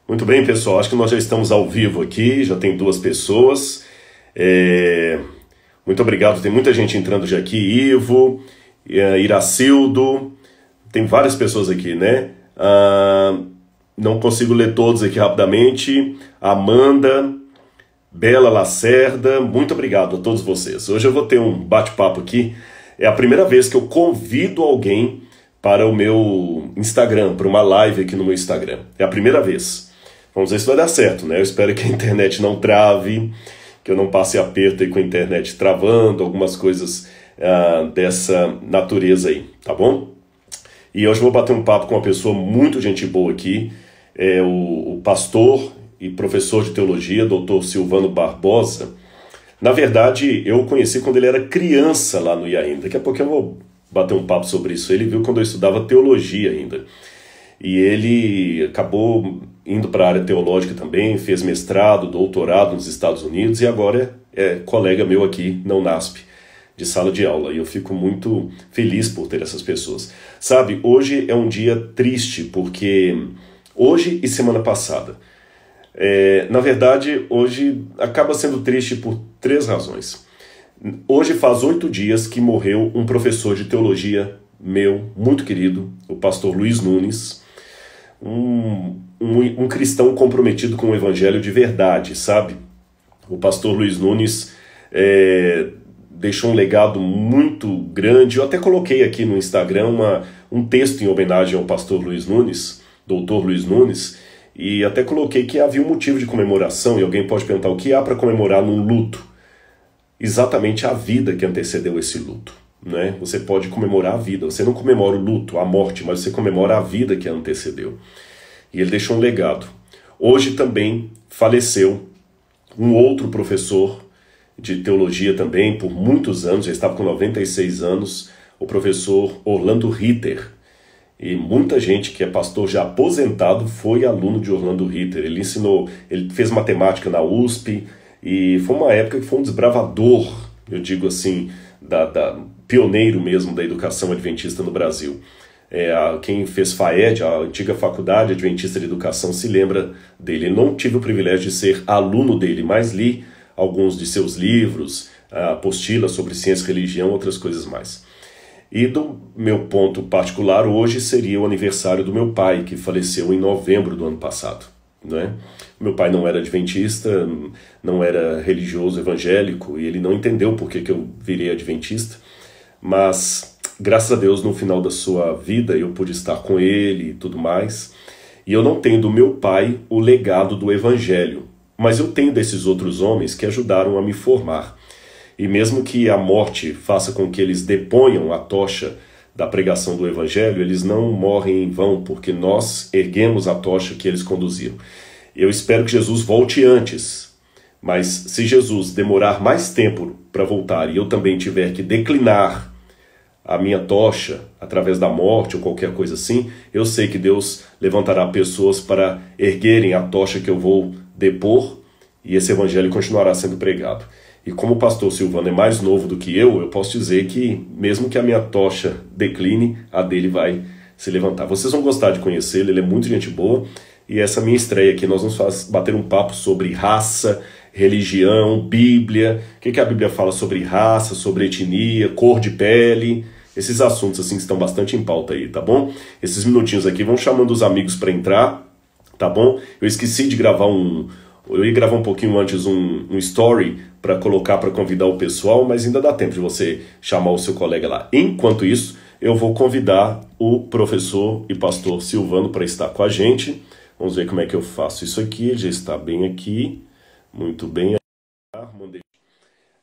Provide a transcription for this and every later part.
Muito bem, pessoal. Acho que nós já estamos ao vivo aqui, já tem duas pessoas. Muito obrigado, tem muita gente entrando já aqui. Ivo, Iracildo, tem várias pessoas aqui, né? Não consigo ler todos aqui rapidamente. Amanda, Bela Lacerda, muito obrigado a todos vocês. Hoje eu vou ter um bate-papo aqui. É a primeira vez que eu convido alguém para o meu Instagram, para uma live aqui no meu Instagram. É a primeira vez. Vamos ver se vai dar certo, né? Eu espero que a internet não trave, que eu não passe aperto aí com a internet travando, algumas coisas dessa natureza aí, tá bom? E hoje eu vou bater um papo com uma pessoa muito gente boa aqui, o pastor e professor de teologia, Dr. Silvano Barbosa. Na verdade, eu o conheci quando ele era criança lá no IAM. Daqui a pouco eu vou bater um papo sobre isso. Ele viu quando eu estudava teologia ainda. E ele acabou indo para a área teológica também, fez mestrado, doutorado nos Estados Unidos e agora é colega meu aqui na UNASP, de sala de aula. E eu fico muito feliz por ter essas pessoas. Sabe, hoje é um dia triste, porque hoje e semana passada. Na verdade, hoje acaba sendo triste por 3 razões. Hoje faz 8 dias que morreu um professor de teologia meu, muito querido, o pastor Luiz Nunes, um cristão comprometido com o evangelho de verdade, sabe? O pastor Luiz Nunes deixou um legado muito grande. Eu até coloquei aqui no Instagram um texto em homenagem ao pastor Luiz Nunes, doutor Luiz Nunes, e até coloquei que havia um motivo de comemoração, e alguém pode perguntar o que há para comemorar num luto. Exatamente a vida que antecedeu esse luto, né? Você pode comemorar a vida, você não comemora o luto, a morte, mas você comemora a vida que a antecedeu. E ele deixou um legado. Hoje também faleceu um outro professor de teologia também, por muitos anos, já estava com 96 anos, o professor Orlando Ritter. E muita gente que é pastor já aposentado foi aluno de Orlando Ritter. Ele ensinou, ele fez matemática na USP, e foi uma época que foi um desbravador, eu digo assim, pioneiro mesmo da educação adventista no Brasil. Quem fez FAED, a antiga Faculdade Adventista de Educação, se lembra dele. Eu não tive o privilégio de ser aluno dele, mas li alguns de seus livros, apostilas sobre ciência e religião, outras coisas mais. E do meu ponto particular, hoje seria o aniversário do meu pai, que faleceu em novembro do ano passado, né? Meu pai não era adventista, não era religioso evangélico, e ele não entendeu por que eu virei adventista, mas graças a Deus no final da sua vida eu pude estar com ele e tudo mais, e eu não tenho do meu pai o legado do evangelho, mas eu tenho desses outros homens que ajudaram a me formar. E mesmo que a morte faça com que eles deponham a tocha da pregação do evangelho, eles não morrem em vão, porque nós erguemos a tocha que eles conduziram. Eu espero que Jesus volte antes, mas se Jesus demorar mais tempo para voltar e eu também tiver que declinar a minha tocha através da morte ou qualquer coisa assim, eu sei que Deus levantará pessoas para erguerem a tocha que eu vou depor e esse evangelho continuará sendo pregado. E como o pastor Silvano é mais novo do que eu posso dizer que mesmo que a minha tocha decline, a dele vai se levantar. Vocês vão gostar de conhecê-lo, ele é muito gente boa. E essa minha estreia aqui, nós vamos bater um papo sobre raça, religião, Bíblia, o que a Bíblia fala sobre raça, sobre etnia, cor de pele, esses assuntos assim que estão bastante em pauta aí, tá bom? Esses minutinhos aqui, vão chamando os amigos para entrar, tá bom? Eu esqueci de gravar eu ia gravar um pouquinho antes um story para colocar, para convidar o pessoal, mas ainda dá tempo de você chamar o seu colega lá. Enquanto isso, eu vou convidar o professor e pastor Silvano para estar com a gente. Vamos ver como é que eu faço isso aqui. Ele já está bem aqui. Muito bem.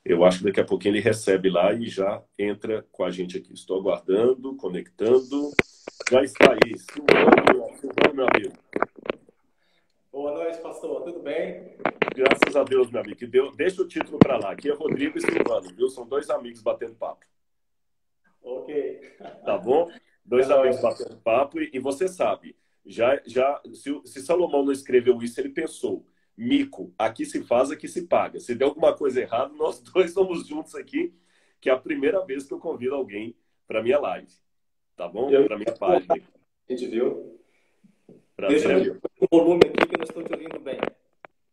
Eu acho que daqui a pouquinho ele recebe lá e já entra com a gente aqui. Estou aguardando, conectando. Já está aí. Silvano, meu amigo. Boa noite, pastor. Tudo bem? Graças a Deus, meu amigo. Deixa o título para lá. Aqui é Rodrigo e Silvano, viu? São 2 amigos batendo papo. Ok. Tá bom? 2 amigos batendo papo e você sabe, se Salomão não escreveu isso, ele pensou, mico, aqui se faz, aqui se paga. Se der alguma coisa errada, nós 2 vamos juntos aqui, que é a primeira vez que eu convido alguém para minha live. Tá bom? Para minha página. A gente viu. Deixa eu Prazer é ver meu. o volume aqui que eu não estou te ouvindo bem.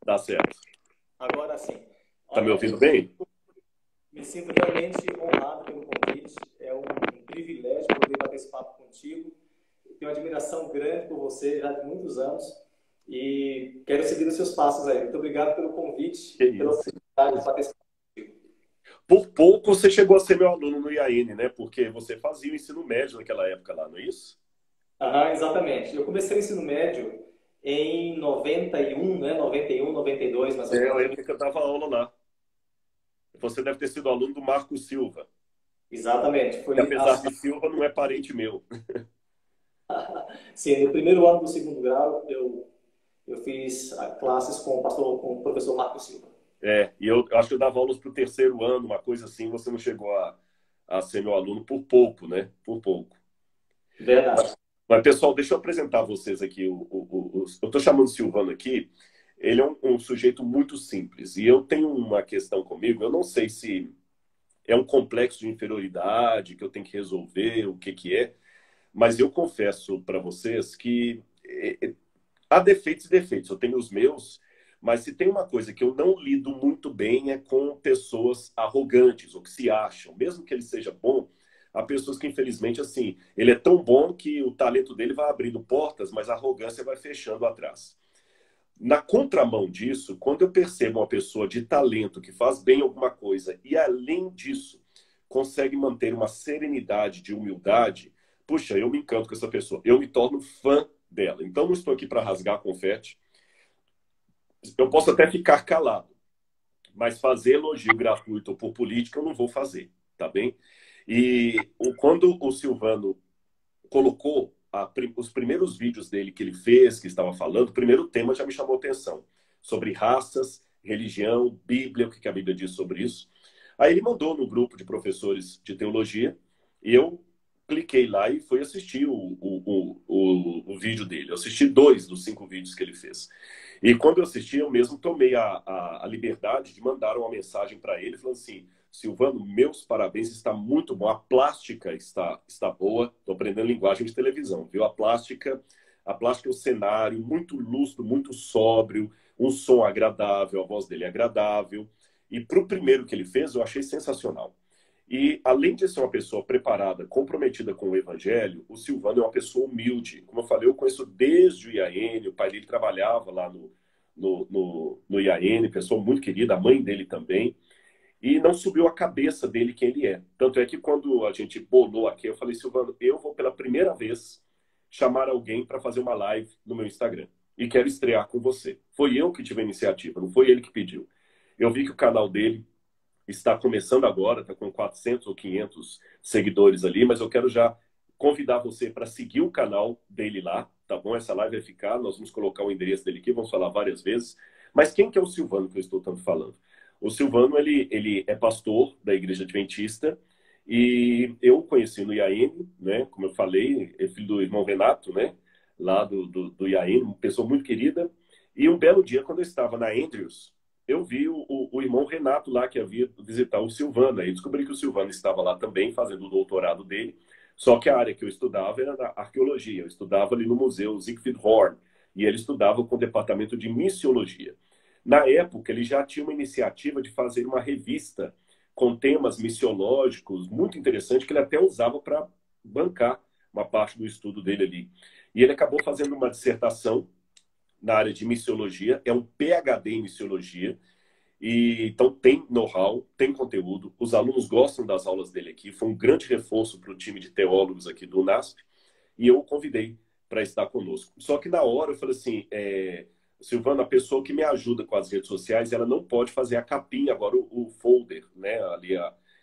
Dá certo. Agora sim. Tá me Olha, ouvindo eu bem? me sinto realmente honrado pelo convite. É um privilégio poder bater esse papo contigo. Tenho uma admiração grande por você já de muitos anos e quero seguir os seus passos aí. Muito obrigado pelo convite Que e pela isso. oportunidade de bater esse papo contigo. Por pouco você chegou a ser meu aluno no IAN, né? Porque você fazia o ensino médio naquela época lá, não é isso? Aham, exatamente. Eu comecei o ensino médio em 91, né? 91, 92, mais ou É, a menos. época que eu dava aula lá. Você deve ter sido aluno do Marco Silva, Exatamente. que Foi apesar de Silva não é parente meu. sim, no primeiro ano do segundo grau, eu fiz classes com o professor Marco Silva. É, e eu acho que eu dava aulas para o terceiro ano, uma coisa assim, você não chegou a ser meu aluno por pouco, né? Por pouco. Verdade. Mas, pessoal, deixa eu apresentar a vocês aqui. Eu estou chamando o Silvano aqui. Ele é um sujeito muito simples. E eu tenho uma questão comigo. Eu não sei se é um complexo de inferioridade que eu tenho que resolver, o que que é. Mas eu confesso para vocês que há defeitos e defeitos. Eu tenho os meus. Mas se tem uma coisa que eu não lido muito bem é com pessoas arrogantes, ou que se acham. Mesmo que ele seja bom, há pessoas que, infelizmente, assim, ele é tão bom que o talento dele vai abrindo portas, mas a arrogância vai fechando atrás. Na contramão disso, quando eu percebo uma pessoa de talento que faz bem alguma coisa e, além disso, consegue manter uma serenidade de humildade, puxa, eu me encanto com essa pessoa. Eu me torno fã dela. Então, não estou aqui para rasgar confete. Eu posso até ficar calado, mas fazer elogio gratuito por política eu não vou fazer, tá bem? E quando o Silvano colocou os primeiros vídeos dele que ele fez, que estava falando, o primeiro tema já me chamou atenção, sobre raças, religião, Bíblia, o que a Bíblia diz sobre isso. Aí ele mandou no grupo de professores de teologia, e eu cliquei lá e fui assistir o vídeo dele. Eu assisti 2 dos 5 vídeos que ele fez. E quando eu assisti, eu mesmo tomei a liberdade de mandar uma mensagem para ele, falando assim: Silvano, meus parabéns, está muito bom. A plástica está boa. Estou aprendendo linguagem de televisão, viu? A plástica é o cenário, muito lúcido, muito sóbrio, um som agradável, a voz dele é agradável. E para o primeiro que ele fez, eu achei sensacional. E além de ser uma pessoa preparada, comprometida com o evangelho, o Silvano é uma pessoa humilde. Como eu falei, eu conheço desde o IAN, o pai dele trabalhava lá no IAN, pessoa muito querida, a mãe dele também. E não subiu a cabeça dele quem ele é. Tanto é que quando a gente bolou aqui, eu falei: Silvano, eu vou pela primeira vez chamar alguém para fazer uma live no meu Instagram. E quero estrear com você. Foi eu que tive a iniciativa, não foi ele que pediu. Eu vi que o canal dele está começando agora, está com 400 ou 500 seguidores ali, mas eu quero já convidar você para seguir o canal dele lá, tá bom? Essa live vai ficar, nós vamos colocar o endereço dele aqui, vamos falar várias vezes. Mas quem que é o Silvano que eu estou tanto falando? O Silvano, ele é pastor da Igreja Adventista e eu o conheci no IAN, né? Como eu falei, é filho do irmão Renato, né? Lá do IAN, uma pessoa muito querida. E um belo dia, quando eu estava na Andrews, eu vi o irmão Renato lá que havia visitar o Silvano. Aí descobri que o Silvano estava lá também fazendo o doutorado dele. Só que a área que eu estudava era da arqueologia. Eu estudava ali no Museu Siegfried Horn. E ele estudava com o departamento de missiologia. Na época, ele já tinha uma iniciativa de fazer uma revista com temas missiológicos muito interessante que ele até usava para bancar uma parte do estudo dele ali. E ele acabou fazendo uma dissertação na área de missiologia, é um PhD em missiologia, e então tem know-how, tem conteúdo, os alunos gostam das aulas dele aqui, foi um grande reforço para o time de teólogos aqui do UNASP, e eu o convidei para estar conosco. Só que na hora eu falei assim, Silvana, a pessoa que me ajuda com as redes sociais, ela não pode fazer a capinha agora, o folder, né, ali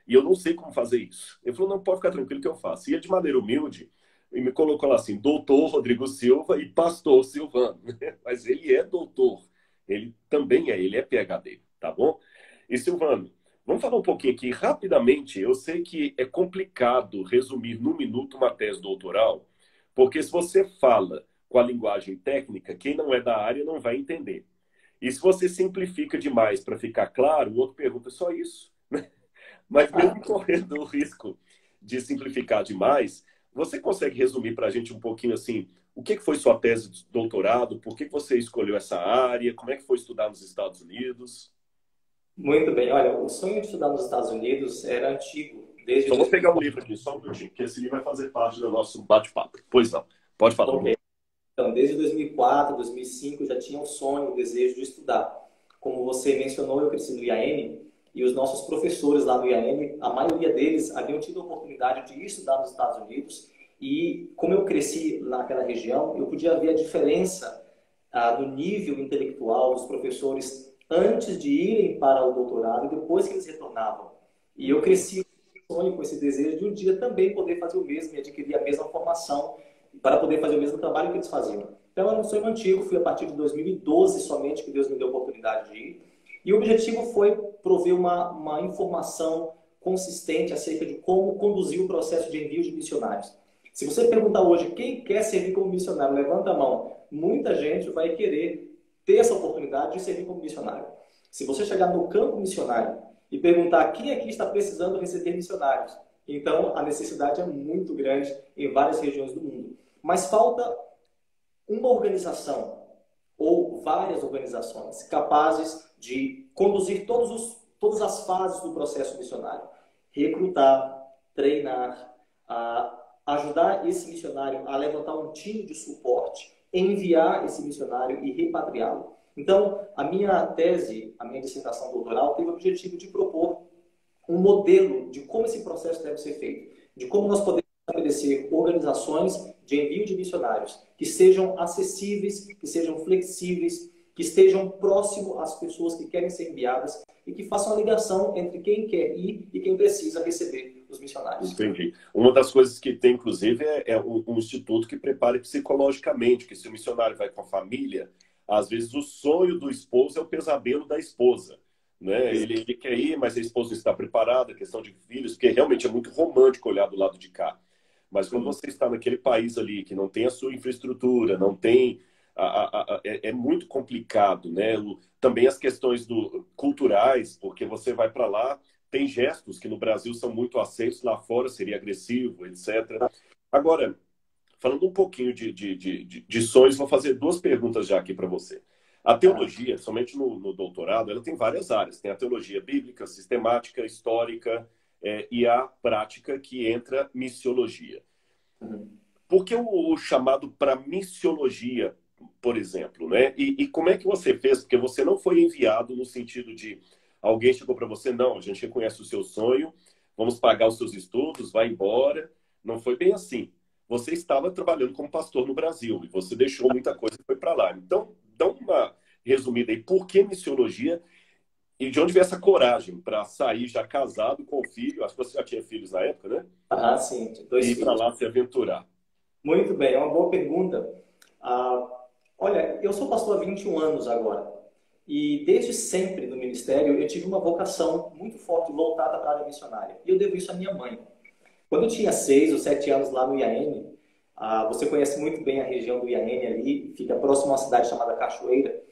e eu não sei como fazer isso. Ele falou: não, pode ficar tranquilo que eu faço. E ele, de maneira humilde, e me colocou lá assim: doutor Rodrigo Silva e pastor Silvano. Mas ele é doutor. Ele também ele é PhD, tá bom? E Silvano, vamos falar um pouquinho aqui rapidamente. Eu sei que é complicado resumir num minuto uma tese doutoral, porque se você fala com a linguagem técnica, quem não é da área não vai entender. E se você simplifica demais para ficar claro, o outro pergunta: só isso? Mas mesmo correndo o risco de simplificar demais, você consegue resumir para a gente um pouquinho assim O que foi sua tese de doutorado? Por que você escolheu essa área? Como é que foi estudar nos Estados Unidos? Muito bem. Olha, o sonho de estudar nos Estados Unidos era antigo, desde Só vou 2000. pegar um livro aqui, só um minutinho, porque esse livro vai fazer parte do nosso bate-papo. Pois não, pode falar. Ok. Então, desde 2004, 2005, eu já tinha o sonho, o desejo de estudar. Como você mencionou, eu cresci no IAM e os nossos professores lá no IAM, a maioria deles haviam tido a oportunidade de ir estudar nos Estados Unidos e, como eu cresci naquela região, eu podia ver a diferença no nível intelectual dos professores antes de irem para o doutorado e depois que eles retornavam. E eu cresci com esse sonho, com esse desejo de um dia também poder fazer o mesmo e adquirir a mesma formação para poder fazer o mesmo trabalho que eles faziam. Então, era um sonho antigo, fui a partir de 2012 somente que Deus me deu a oportunidade de ir. E o objetivo foi prover uma informação consistente acerca de como conduzir o processo de envio de missionários. Se você perguntar hoje quem quer servir como missionário, levanta a mão. Muita gente vai querer ter essa oportunidade de servir como missionário. Se você chegar no campo missionário e perguntar quem aqui está precisando receber missionários, então a necessidade é muito grande em várias regiões do mundo. Mas falta uma organização ou várias organizações capazes de conduzir todas as fases do processo missionário. Recrutar, treinar, ajudar esse missionário a levantar um time de suporte, enviar esse missionário e repatriá-lo. Então, a minha tese, a minha dissertação doutoral, teve o objetivo de propor um modelo de como esse processo deve ser feito, de como nós podemos estabelecer organizações de envio de missionários que sejam acessíveis, que sejam flexíveis, que estejam próximo às pessoas que querem ser enviadas e que façam a ligação entre quem quer ir e quem precisa receber os missionários. Entendi. Uma das coisas que tem, inclusive, é um instituto que prepare psicologicamente, que se o missionário vai com a família, às vezes o sonho do esposo é o pesadelo da esposa. Né? Ele quer ir, mas a esposa não está preparada, questão de filhos, porque realmente é muito romântico olhar do lado de cá. Mas quando você está naquele país ali que não tem a sua infraestrutura, não tem... é muito complicado, né? Também as questões culturais, porque você vai para lá, tem gestos que no Brasil são muito aceitos, lá fora seria agressivo, etc. Agora, falando um pouquinho de sonhos, vou fazer duas perguntas já aqui para você. A teologia, somente no doutorado, ela tem várias áreas. Tem a teologia bíblica, sistemática, histórica, e a prática, que entra missiologia. Por que o chamado para missiologia, por exemplo, né? E como é que você fez? Porque você não foi enviado no sentido de alguém chegou para você, não, a gente reconhece o seu sonho, vamos pagar os seus estudos, vai embora. Não foi bem assim. Você estava trabalhando como pastor no Brasil e você deixou muita coisa e foi para lá. Então, dá uma resumida aí. Por que missiologia? E de onde veio essa coragem para sair já casado com o filho? Acho que você já tinha filhos na época, né? Sim, E ir para lá se aventurar. Muito bem, é uma boa pergunta. Olha, eu sou pastor há 21 anos agora. E desde sempre no ministério eu tive uma vocação muito forte voltada para a área missionária. E eu devo isso à minha mãe. Quando eu tinha 6 ou 7 anos lá no IAM, você conhece muito bem a região do IAM ali, fica próximo a uma cidade chamada Cachoeira.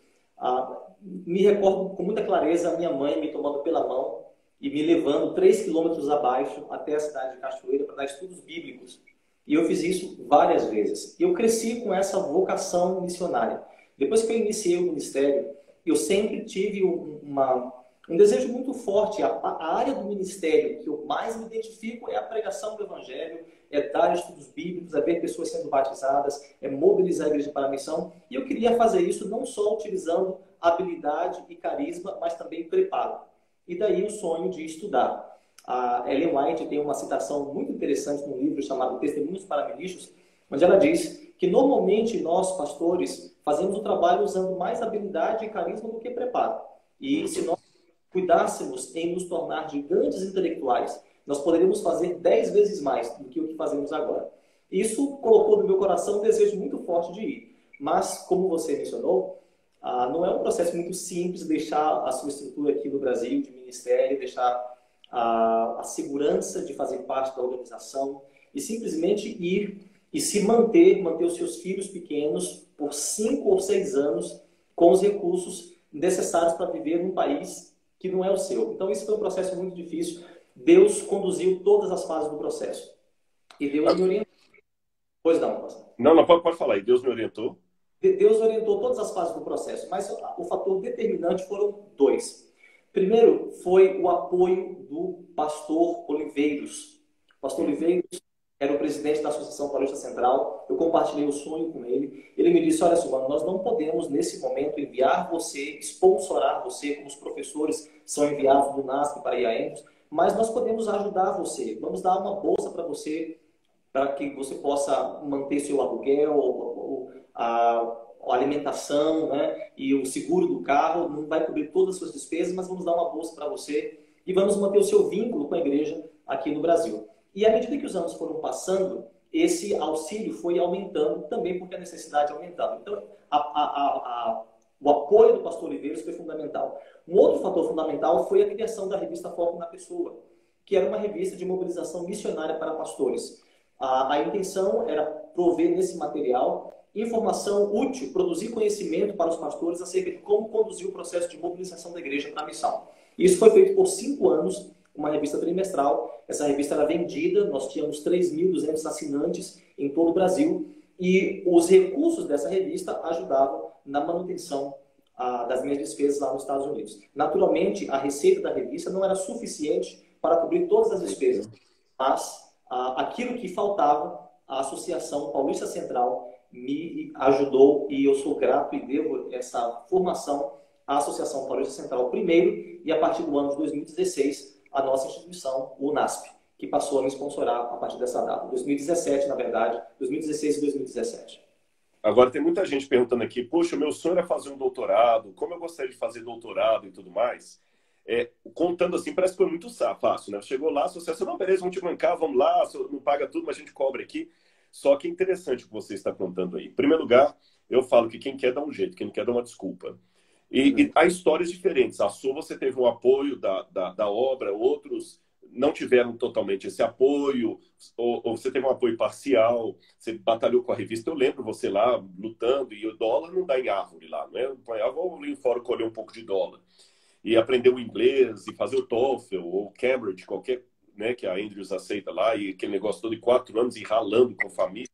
Me recordo com muita clareza a minha mãe me tomando pela mão e me levando 3 quilômetros abaixo até a cidade de Cachoeira para dar estudos bíblicos. E eu fiz isso várias vezes. Eu cresci com essa vocação missionária. Depois que eu iniciei o ministério, eu sempre tive um desejo muito forte. A área do ministério que eu mais me identifico é a pregação do evangelho, é dar estudos bíblicos, é ver pessoas sendo batizadas, é mobilizar a igreja para a missão. E eu queria fazer isso não só utilizando habilidade e carisma, mas também preparo. E daí o sonho de estudar. A Ellen White tem uma citação muito interessante num livro chamado Testemunhos para Ministros, onde ela diz que normalmente nós, pastores, fazemos o trabalho usando mais habilidade e carisma do que preparo. E se nós cuidássemos em nos tornar gigantes intelectuais, nós poderíamos fazer 10 vezes mais do que o que fazemos agora. Isso colocou no meu coração um desejo muito forte de ir. Mas, como você mencionou, não é um processo muito simples deixar a sua estrutura aqui no Brasil, de ministério, deixar a segurança de fazer parte da organização e simplesmente ir e se manter os seus filhos pequenos por 5 ou 6 anos com os recursos necessários para viver num país que não é o seu. Então, isso foi um processo muito difícil. Deus conduziu todas as fases do processo. E Deus me orientou. Pois não, pastor. Não, não, pode falar aí. Deus me orientou. Deus orientou todas as fases do processo, mas o fator determinante foram dois. Primeiro foi o apoio do pastor Oliveiros. O pastor Oliveiros era o presidente da Associação Paulista Central. Eu compartilhei o sonho com ele. Ele me disse: olha, Silvano, nós não podemos, nesse momento, enviar você, sponsorar você, como os professores são enviados do NASP para IAEMS, mas nós podemos ajudar você. Vamos dar uma bolsa para você, para que você possa manter seu aluguel, a alimentação, né, e o seguro do carro. Não vai cobrir todas as suas despesas, mas vamos dar uma bolsa para você e vamos manter o seu vínculo com a igreja aqui no Brasil. E à medida que os anos foram passando, esse auxílio foi aumentando também, porque a necessidade aumentava. Então, o apoio do pastor Oliveiros foi fundamental. Um outro fator fundamental foi a criação da revista Foco na Pessoa, que era uma revista de mobilização missionária para pastores. A intenção era prover nesse material informação útil, produzir conhecimento para os pastores acerca de como conduzir o processo de mobilização da igreja para a missão. Isso foi feito por 5 anos, uma revista trimestral. Essa revista era vendida, nós tínhamos 3.200 assinantes em todo o Brasil, e os recursos dessa revista ajudavam na manutenção das minhas despesas lá nos Estados Unidos. Naturalmente, a receita da revista não era suficiente para cobrir todas as despesas, mas aquilo que faltava, a Associação Paulista Central me ajudou, e eu sou grato e devo essa formação à Associação Paulista Central primeiro, e a partir do ano de 2016, a nossa instituição, o NASP, que passou a me sponsorar a partir dessa data. 2017, na verdade, 2016 e 2017. Agora, tem muita gente perguntando aqui, poxa, o meu sonho era fazer um doutorado, como eu gostaria de fazer doutorado e tudo mais. Contando assim, parece que foi muito fácil, né? Chegou lá, a associação, não, beleza, vamos te bancar, vamos lá, não paga tudo, mas a gente cobra aqui. Só que é interessante o que você está contando aí. Em primeiro lugar, eu falo que quem quer dá um jeito, quem não quer dá uma desculpa. E há histórias diferentes. A sua, você teve um apoio da obra, outros não tiveram totalmente esse apoio, ou você teve um apoio parcial, você batalhou com a revista. Eu lembro você lá lutando, e o dólar não dá em árvore lá, não é? Vou ali fora colher um pouco de dólar. E aprender o inglês, e fazer o TOEFL, ou Cambridge, qualquer, né, que a Andrews aceita lá, e aquele negócio todo de 4 anos, e ralando com família,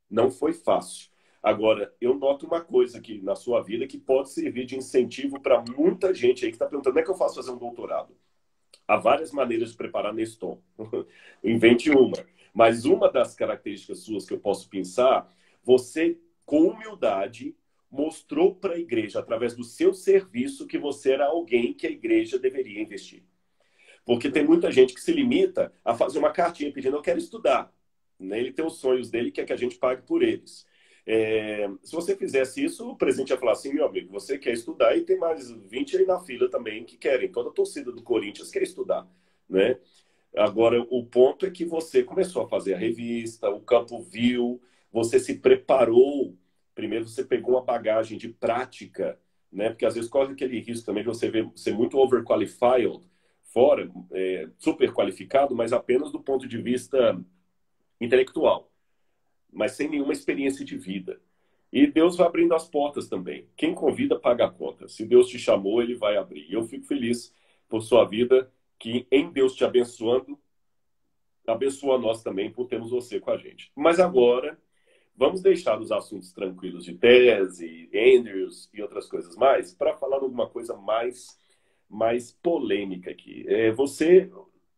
não foi fácil. Agora, eu noto uma coisa aqui na sua vida que pode servir de incentivo para muita gente aí que está perguntando, como é que eu faço fazer um doutorado? Há várias maneiras de preparar nesse tom. Invente uma. Mas uma das características suas que eu posso pensar, você, com humildade, mostrou para a igreja, através do seu serviço, que você era alguém que a igreja deveria investir. Porque tem muita gente que se limita a fazer uma cartinha pedindo, eu quero estudar. Ele tem os sonhos dele, quer que a gente pague por eles. Se você fizesse isso, o presidente ia falar assim, meu amigo, você quer estudar e tem mais 20 aí na fila também que querem. Toda a torcida do Corinthians quer estudar, né? Agora, o ponto é que você começou a fazer a revista, o campo viu, você se preparou. Primeiro você pegou uma bagagem de prática, né? Porque às vezes corre aquele risco também de você ser muito overqualified, fora, super qualificado, mas apenas do ponto de vista intelectual, mas sem nenhuma experiência de vida. E Deus vai abrindo as portas também. Quem convida, paga a conta. Se Deus te chamou, Ele vai abrir. Eu fico feliz por sua vida, que em Deus te abençoando, abençoa nós também por termos você com a gente. Mas agora, vamos deixar os assuntos tranquilos de tese, Andrews e outras coisas mais, para falar de alguma coisa mais polêmica aqui.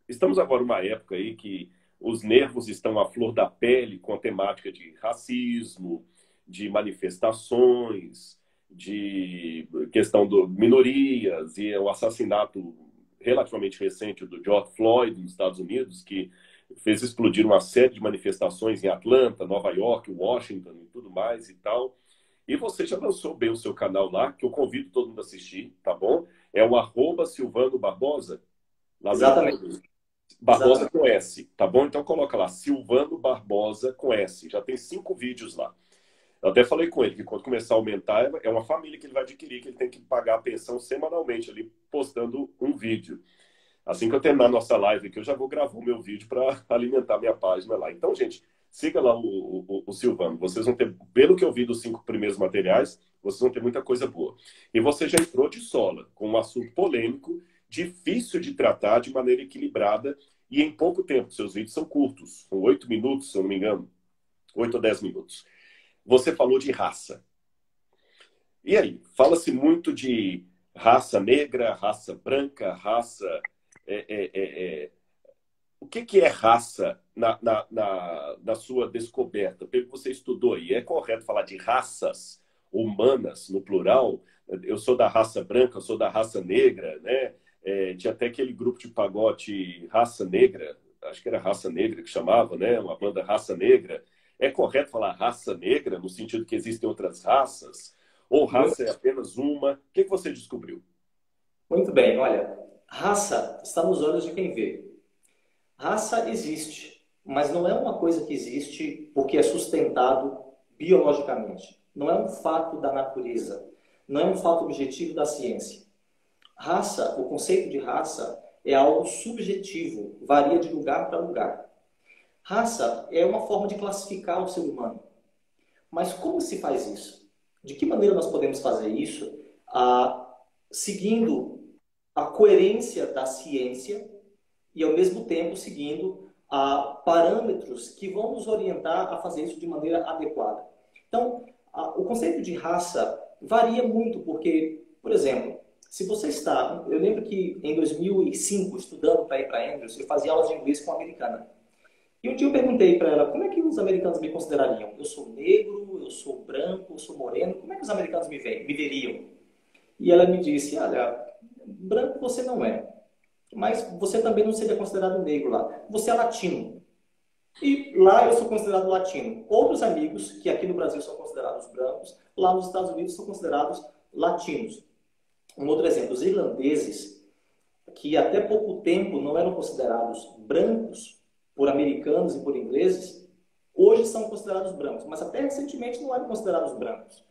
Estamos agora numa época aí que os nervos estão à flor da pele com a temática de racismo, de manifestações, de questão de minorias e o assassinato relativamente recente do George Floyd nos Estados Unidos, que fez explodir uma série de manifestações em Atlanta, Nova York, Washington e tudo mais e tal. E você já lançou bem o seu canal lá, que eu convido todo mundo a assistir, tá bom? É o @Silvano Barbosa. Lá Exatamente. Barbosa com S, tá bom? Então coloca lá, Silvano Barbosa com S. Já tem 5 vídeos lá. Eu até falei com ele que quando começar a aumentar, é uma família que ele vai adquirir, que ele tem que pagar a pensão semanalmente ali, postando um vídeo. Assim que eu terminar a nossa live aqui, eu já vou gravar o meu vídeo para alimentar minha página lá. Então, gente, siga lá o Silvano. Vocês vão ter, pelo que eu vi dos 5 primeiros materiais, vocês vão ter muita coisa boa. E você já entrou de sola com um assunto polêmico, difícil de tratar de maneira equilibrada e em pouco tempo. Seus vídeos são curtos, são 8 minutos, se eu não me engano. 8 ou 10 minutos. Você falou de raça. E aí? Fala-se muito de raça negra, raça branca, raça... O que é raça na sua descoberta? Pelo que você estudou aí, é correto falar de raças humanas, no plural? Eu sou da raça branca, eu sou da raça negra, né? Tinha até aquele grupo de pagode Raça Negra, acho que era Raça Negra que chamava, né? Uma banda Raça Negra. É correto falar raça negra, no sentido que existem outras raças? Ou raça é apenas uma? O que você descobriu? Muito bem, olha, raça está nos olhos de quem vê. Raça existe, mas não é uma coisa que existe porque é sustentado biologicamente. Não é um fato da natureza, não é um fato objetivo da ciência. Raça, o conceito de raça é algo subjetivo, varia de lugar para lugar. Raça é uma forma de classificar o ser humano. Mas como se faz isso? De que maneira nós podemos fazer isso? Seguindo a coerência da ciência e, ao mesmo tempo, seguindo parâmetros que vão nos orientar a fazer isso de maneira adequada. Então, o conceito de raça varia muito, porque, por exemplo, se você está... Eu lembro que em 2005, estudando para ir para Andrews, eu fazia aulas de inglês com uma americana. E um dia eu perguntei para ela, como é que os americanos me considerariam? Eu sou negro, eu sou branco, eu sou moreno, como é que os americanos me veriam? E ela me disse, olha, branco você não é, mas você também não seria considerado negro lá. Você é latino. E lá eu sou considerado latino. Outros amigos, que aqui no Brasil são considerados brancos, lá nos Estados Unidos são considerados latinos. Um outro exemplo, os irlandeses, que até pouco tempo não eram considerados brancos por americanos e por ingleses, hoje são considerados brancos, mas até recentemente não eram considerados brancos.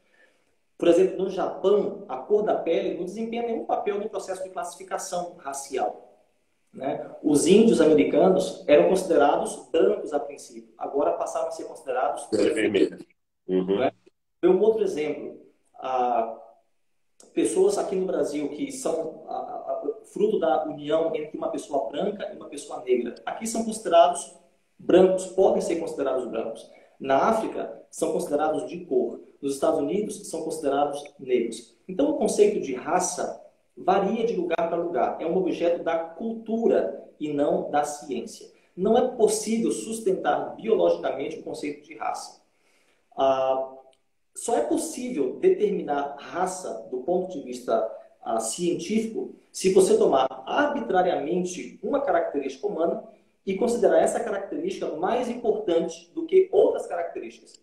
Por exemplo, no Japão, a cor da pele não desempenha nenhum papel no processo de classificação racial, né? Os índios americanos eram considerados brancos a princípio, agora passaram a ser considerados vermelhos. Uhum. Né? Um outro exemplo, pessoas aqui no Brasil que são fruto da união entre uma pessoa branca e uma pessoa negra. Aqui são considerados brancos, podem ser considerados brancos. Na África, são considerados de cor. Nos Estados Unidos, são considerados negros. Então, o conceito de raça varia de lugar para lugar. É um objeto da cultura e não da ciência. Não é possível sustentar biologicamente o conceito de raça. Só é possível determinar raça do ponto de vista científico se você tomar arbitrariamente uma característica humana e considerar essa característica mais importante do que outras características.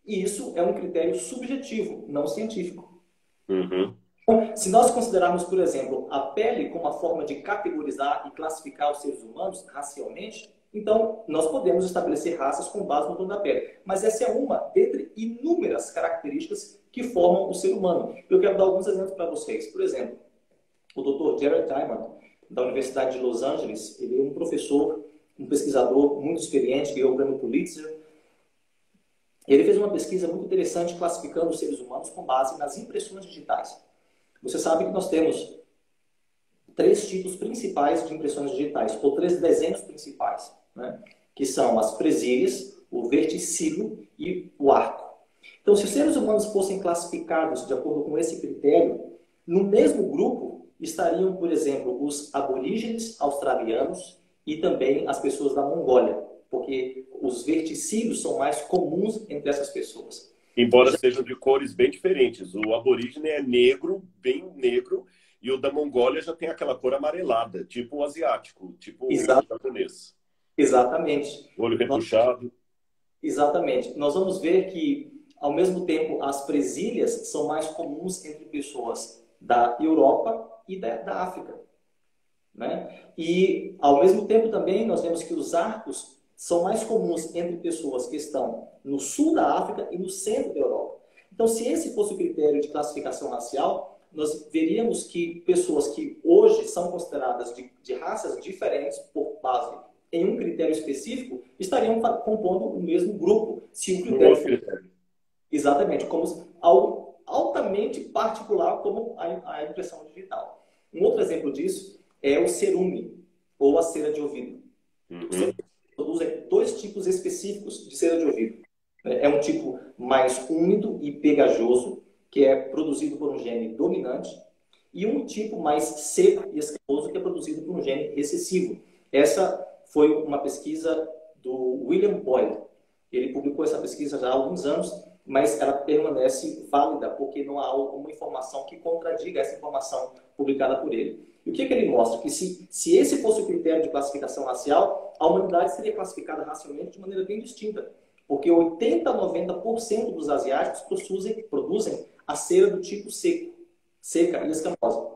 E isso é um critério subjetivo, não científico. Uhum. Então, se nós considerarmos, por exemplo, a pele como uma forma de categorizar e classificar os seres humanos racialmente, então nós podemos estabelecer raças com base no tom da pele. Mas essa é uma dentre inúmeras características que formam o ser humano. Eu quero dar alguns exemplos para vocês. Por exemplo, o Dr. Jared Diamond, da Universidade de Los Angeles, ele é um professor, um pesquisador muito experiente, ganhou o prêmio Pulitzer. Ele fez uma pesquisa muito interessante classificando os seres humanos com base nas impressões digitais. Você sabe que nós temos 3 tipos principais de impressões digitais, ou 3 desenhos principais, né? Que são as presilhas, o verticilo e o arco. Então, se os seres humanos fossem classificados de acordo com esse critério, no mesmo grupo estariam, por exemplo, os aborígenes australianos e também as pessoas da Mongólia, porque os verticílios são mais comuns entre essas pessoas. Embora sejam de cores bem diferentes. O aborígene é negro, bem negro, e o da Mongólia já tem aquela cor amarelada, tipo o asiático, tipo o japonês. Exatamente. Olho repuxado. Exatamente. Nós vamos ver que, ao mesmo tempo, as presilhas são mais comuns entre pessoas da Europa e da África, né? E, ao mesmo tempo, também, nós vemos que os arcos são mais comuns entre pessoas que estão no sul da África e no centro da Europa. Então, se esse fosse o critério de classificação racial, nós veríamos que pessoas que hoje são consideradas de raças diferentes por base em um critério específico estariam compondo o mesmo grupo. Se o critério exatamente, como algo altamente particular como a impressão digital. Um outro exemplo disso é o cerume, ou a cera de ouvido. Você produz 2 tipos específicos de cera de ouvido. um tipo mais úmido e pegajoso, que é produzido por um gene dominante, e um tipo mais seco e escamoso, que é produzido por um gene recessivo. Essa foi uma pesquisa do William Boyd. Ele publicou essa pesquisa já há alguns anos, mas ela permanece válida porque não há alguma informação que contradiga essa informação publicada por ele. E o que ele mostra? Que se esse fosse o critério de classificação racial, a humanidade seria classificada racialmente de maneira bem distinta. Porque 80 a 90% dos asiáticos produzem a cera do tipo seco, seca e escamosa.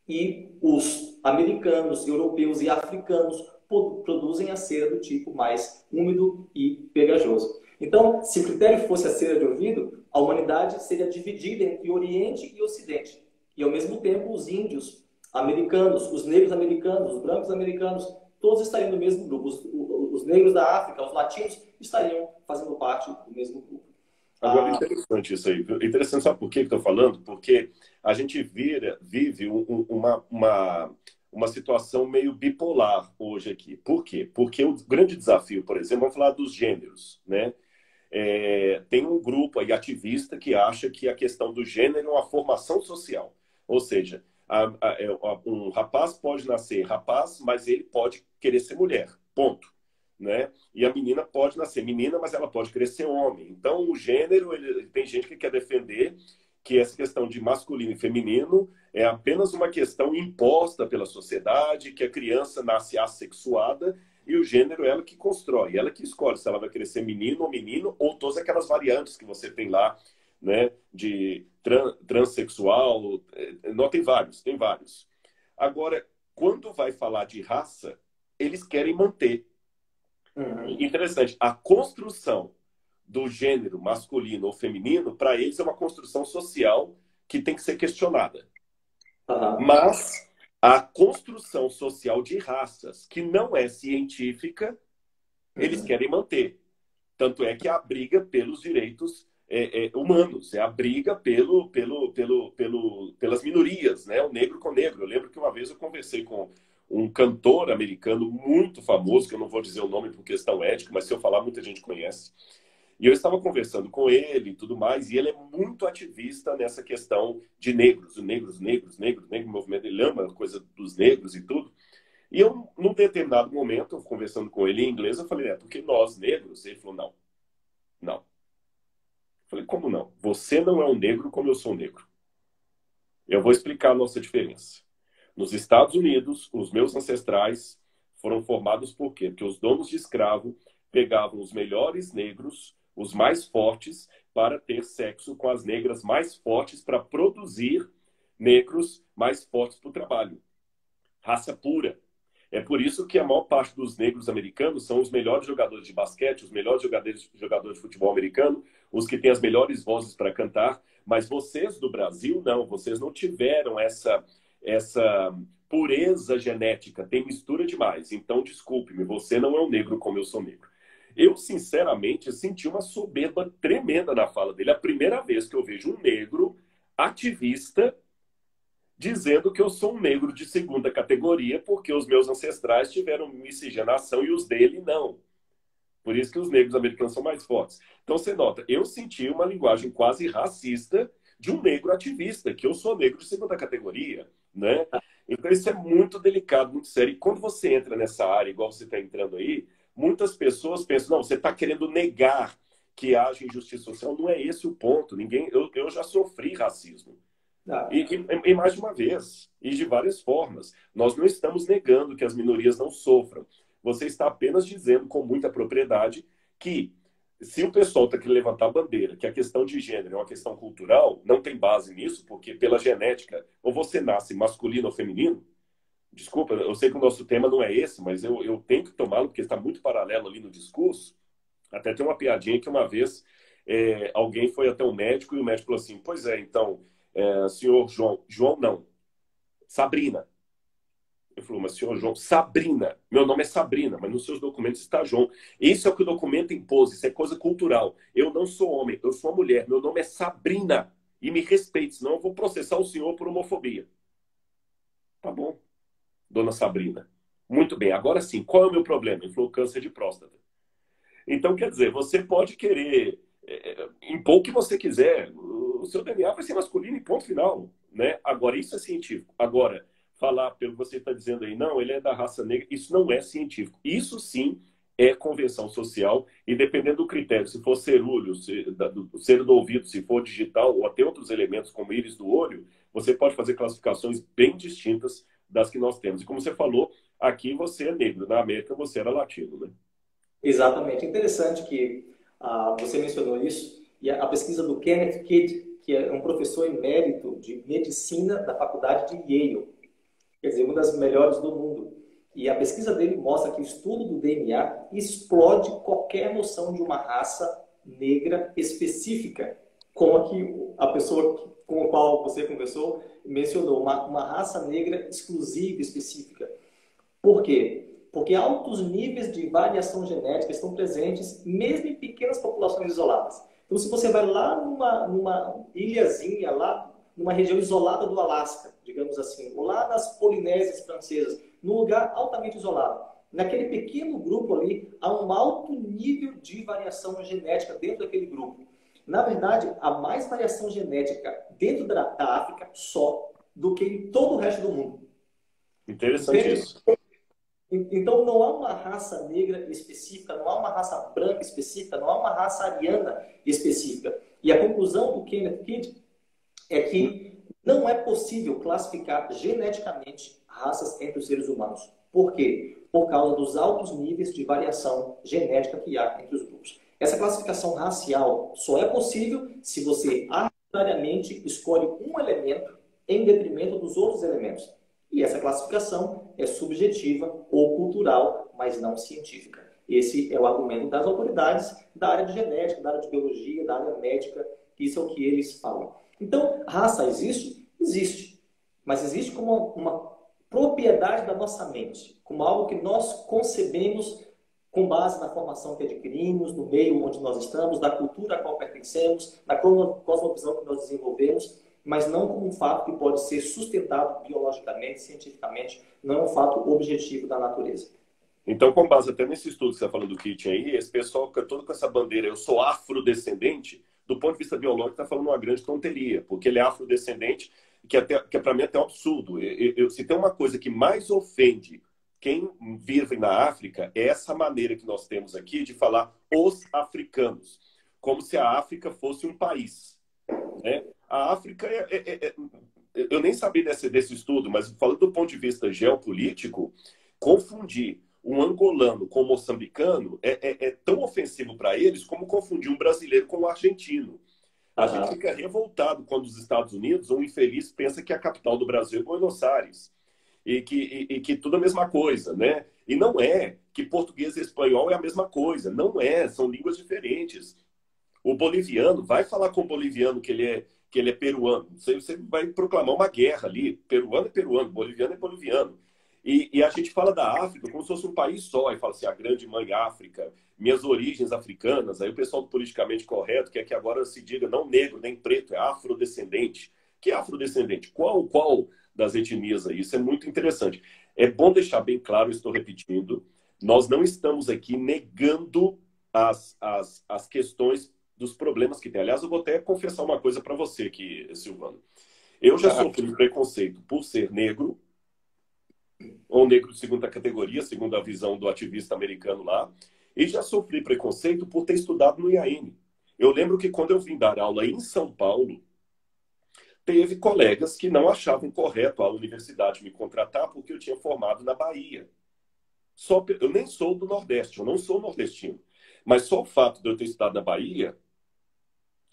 E os americanos, europeus e africanos produzem a cera do tipo mais úmido e pegajoso. Então, se o critério fosse a cera de ouvido, a humanidade seria dividida entre Oriente e Ocidente. E, ao mesmo tempo, os índios americanos, os negros americanos, os brancos americanos, todos estariam no mesmo grupo. Os negros da África, os latinos, estariam fazendo parte do mesmo grupo. Agora, interessante isso aí. Interessante, sabe por que estou falando? Porque a gente vive uma situação meio bipolar hoje aqui. Por quê? Porque o grande desafio, por exemplo, vamos falar dos gêneros, né? Tem um grupo aí ativista que acha que a questão do gênero é uma formação social. Ou seja, um rapaz pode nascer rapaz, mas ele pode querer ser mulher. Ponto. Né? E a menina pode nascer menina, mas ela pode querer ser homem. Então, o gênero, tem gente que quer defender que essa questão de masculino e feminino é apenas uma questão imposta pela sociedade, que a criança nasce assexuada e o gênero é ela que constrói, ela que escolhe se ela vai querer ser menino ou menino, ou todas aquelas variantes que você tem lá, né? De transexual, não, tem vários. Agora, quando vai falar de raça, eles querem manter. Interessante. A construção do gênero masculino ou feminino, para eles, é uma construção social que tem que ser questionada. Mas a construção social de raças, que não é científica, eles querem manter. Tanto é que a briga pelos direitos humanos, é a briga pelas minorias, né? O negro com o negro. Eu lembro que uma vez eu conversei com um cantor americano muito famoso, que eu não vou dizer o nome por questão ética, mas se eu falar, muita gente conhece. E eu estava conversando com ele e tudo mais, e ele é muito ativista nessa questão de negros, negro movimento, ele ama a coisa dos negros e tudo. E eu, num determinado momento, conversando com ele em inglês, eu falei, porque nós negros? Ele falou, não. Eu falei, como não? Você não é um negro como eu sou um negro. Eu vou explicar a nossa diferença. Nos Estados Unidos, os meus ancestrais foram formados por quê? Porque os donos de escravo pegavam os melhores negros, os mais fortes, para ter sexo com as negras mais fortes, para produzir negros mais fortes para o trabalho. Raça pura. É por isso que a maior parte dos negros americanos são os melhores jogadores de basquete, os melhores jogadores de futebol americano, os que têm as melhores vozes para cantar. Mas vocês do Brasil, não. Vocês não tiveram essa pureza genética. Tem mistura demais. Então, desculpe-me, você não é um negro como eu sou negro. Eu, sinceramente, senti uma soberba tremenda na fala dele. A primeira vez que eu vejo um negro ativista dizendo que eu sou um negro de segunda categoria porque os meus ancestrais tiveram miscigenação e os dele não. Por isso que os negros americanos são mais fortes. Então, você nota, eu senti uma linguagem quase racista de um negro ativista, que eu sou negro de segunda categoria, né? Então, isso é muito delicado, muito sério. E quando você entra nessa área, igual você está entrando aí, muitas pessoas pensam, não, você está querendo negar que haja injustiça social. Não é esse o ponto. Eu já sofri racismo. E mais de uma vez, e de várias formas. Nós não estamos negando que as minorias não sofram. Você está apenas dizendo com muita propriedade que se o pessoal está querendo levantar a bandeira, que a questão de gênero é uma questão cultural, não tem base nisso, porque pela genética, ou você nasce masculino ou feminino, desculpa, eu sei que o nosso tema não é esse, mas eu tenho que tomá-lo, porque está muito paralelo ali no discurso. Até tem uma piadinha que uma vez alguém foi até o médico e o médico falou assim, pois é, então, senhor João não, Sabrina. Ele falou, mas senhor João, Sabrina, meu nome é Sabrina, mas nos seus documentos está João. Isso é o que o documento impôs, isso é coisa cultural. Eu não sou homem, eu sou uma mulher, meu nome é Sabrina. E me respeite, senão eu vou processar o senhor por homofobia. Tá bom, dona Sabrina. Muito bem, agora sim, qual é o meu problema? Ele falou, câncer de próstata. Então, quer dizer, você pode querer impor o que você quiser. O seu DNA vai ser masculino e ponto final, né? Agora, isso é científico. Agora, falar pelo que você está dizendo aí, não, ele é da raça negra, isso não é científico. Isso sim é convenção social e dependendo do critério, se for cerúleo, do cera do ouvido, se for digital ou até outros elementos como íris do olho, você pode fazer classificações bem distintas das que nós temos. E como você falou, aqui você é negro, na América você era latino, né? Exatamente. Interessante que você mencionou isso, e a pesquisa do Kenneth Kidd, que é um professor emérito de medicina da faculdade de Yale, quer dizer, uma das melhores do mundo. E a pesquisa dele mostra que o estudo do DNA explode qualquer noção de uma raça negra específica, como aqui a pessoa com a qual você conversou mencionou, uma raça negra exclusiva, específica. Por quê? Porque altos níveis de variação genética estão presentes mesmo em pequenas populações isoladas. Então, se você vai lá numa ilhazinha, lá numa região isolada do Alasca, digamos assim, ou lá nas Polinésias Francesas, num lugar altamente isolado, naquele pequeno grupo ali, há um alto nível de variação genética dentro daquele grupo. Na verdade, há mais variação genética dentro da África só do que em todo o resto do mundo. Interessante Entende? isso. Então, não há uma raça negra específica, não há uma raça branca específica, não há uma raça ariana específica. E a conclusão do Kenneth Kidd é que não é possível classificar geneticamente raças entre os seres humanos. Por quê? Por causa dos altos níveis de variação genética que há entre os grupos. Essa classificação racial só é possível se você arbitrariamente escolhe um elemento em detrimento dos outros elementos. E essa classificação é subjetiva ou cultural, mas não científica. Esse é o argumento das autoridades da área de genética, da área de biologia, da área médica. Isso é o que eles falam. Então, raça existe? Existe. Mas existe como uma propriedade da nossa mente, como algo que nós concebemos com base na formação que adquirimos, no meio onde nós estamos, da cultura a qual pertencemos, na cosmovisão que nós desenvolvemos, mas não como um fato que pode ser sustentado biologicamente, cientificamente, não é um fato objetivo da natureza. Então, com base até nesse estudo que você está falando do Kit aí, esse pessoal fica todo com essa bandeira, eu sou afrodescendente, do ponto de vista biológico, está falando uma grande tonteria, porque ele é afrodescendente, que para mim é até um absurdo. Se tem uma coisa que mais ofende quem vive na África, é essa maneira que nós temos aqui de falar os africanos, como se a África fosse um país, né? A África eu nem sabia desse estudo, mas falando do ponto de vista geopolítico, confundir um angolano com um moçambicano é tão ofensivo para eles como confundir um brasileiro com um argentino. A gente fica revoltado quando os Estados Unidos, um infeliz, pensa que a capital do Brasil é Buenos Aires e que tudo é a mesma coisa, né? E não é que português e espanhol é a mesma coisa. Não é, são línguas diferentes. O boliviano, vai falar com o boliviano que ele é peruano. Você vai proclamar uma guerra ali. Peruano é peruano, boliviano é boliviano. E a gente fala da África como se fosse um país só. E fala assim, a grande mãe África, minhas origens africanas. Aí o pessoal do politicamente correto quer que agora se diga não negro, nem preto, é afrodescendente. Que é afrodescendente? Qual das etnias aí? Isso é muito interessante. É bom deixar bem claro, estou repetindo, nós não estamos aqui negando as questões dos problemas que tem. Aliás, eu vou até confessar uma coisa para você aqui, Silvano. Eu já sofri preconceito por ser negro, ou negro de segunda categoria, segundo a visão do ativista americano lá, e já sofri preconceito por ter estudado no IAN. Eu lembro que quando eu vim dar aula em São Paulo, teve colegas que não achavam correto a universidade me contratar porque eu tinha formado na Bahia. Eu nem sou do Nordeste, eu não sou nordestino. Mas só o fato de eu ter estudado na Bahia,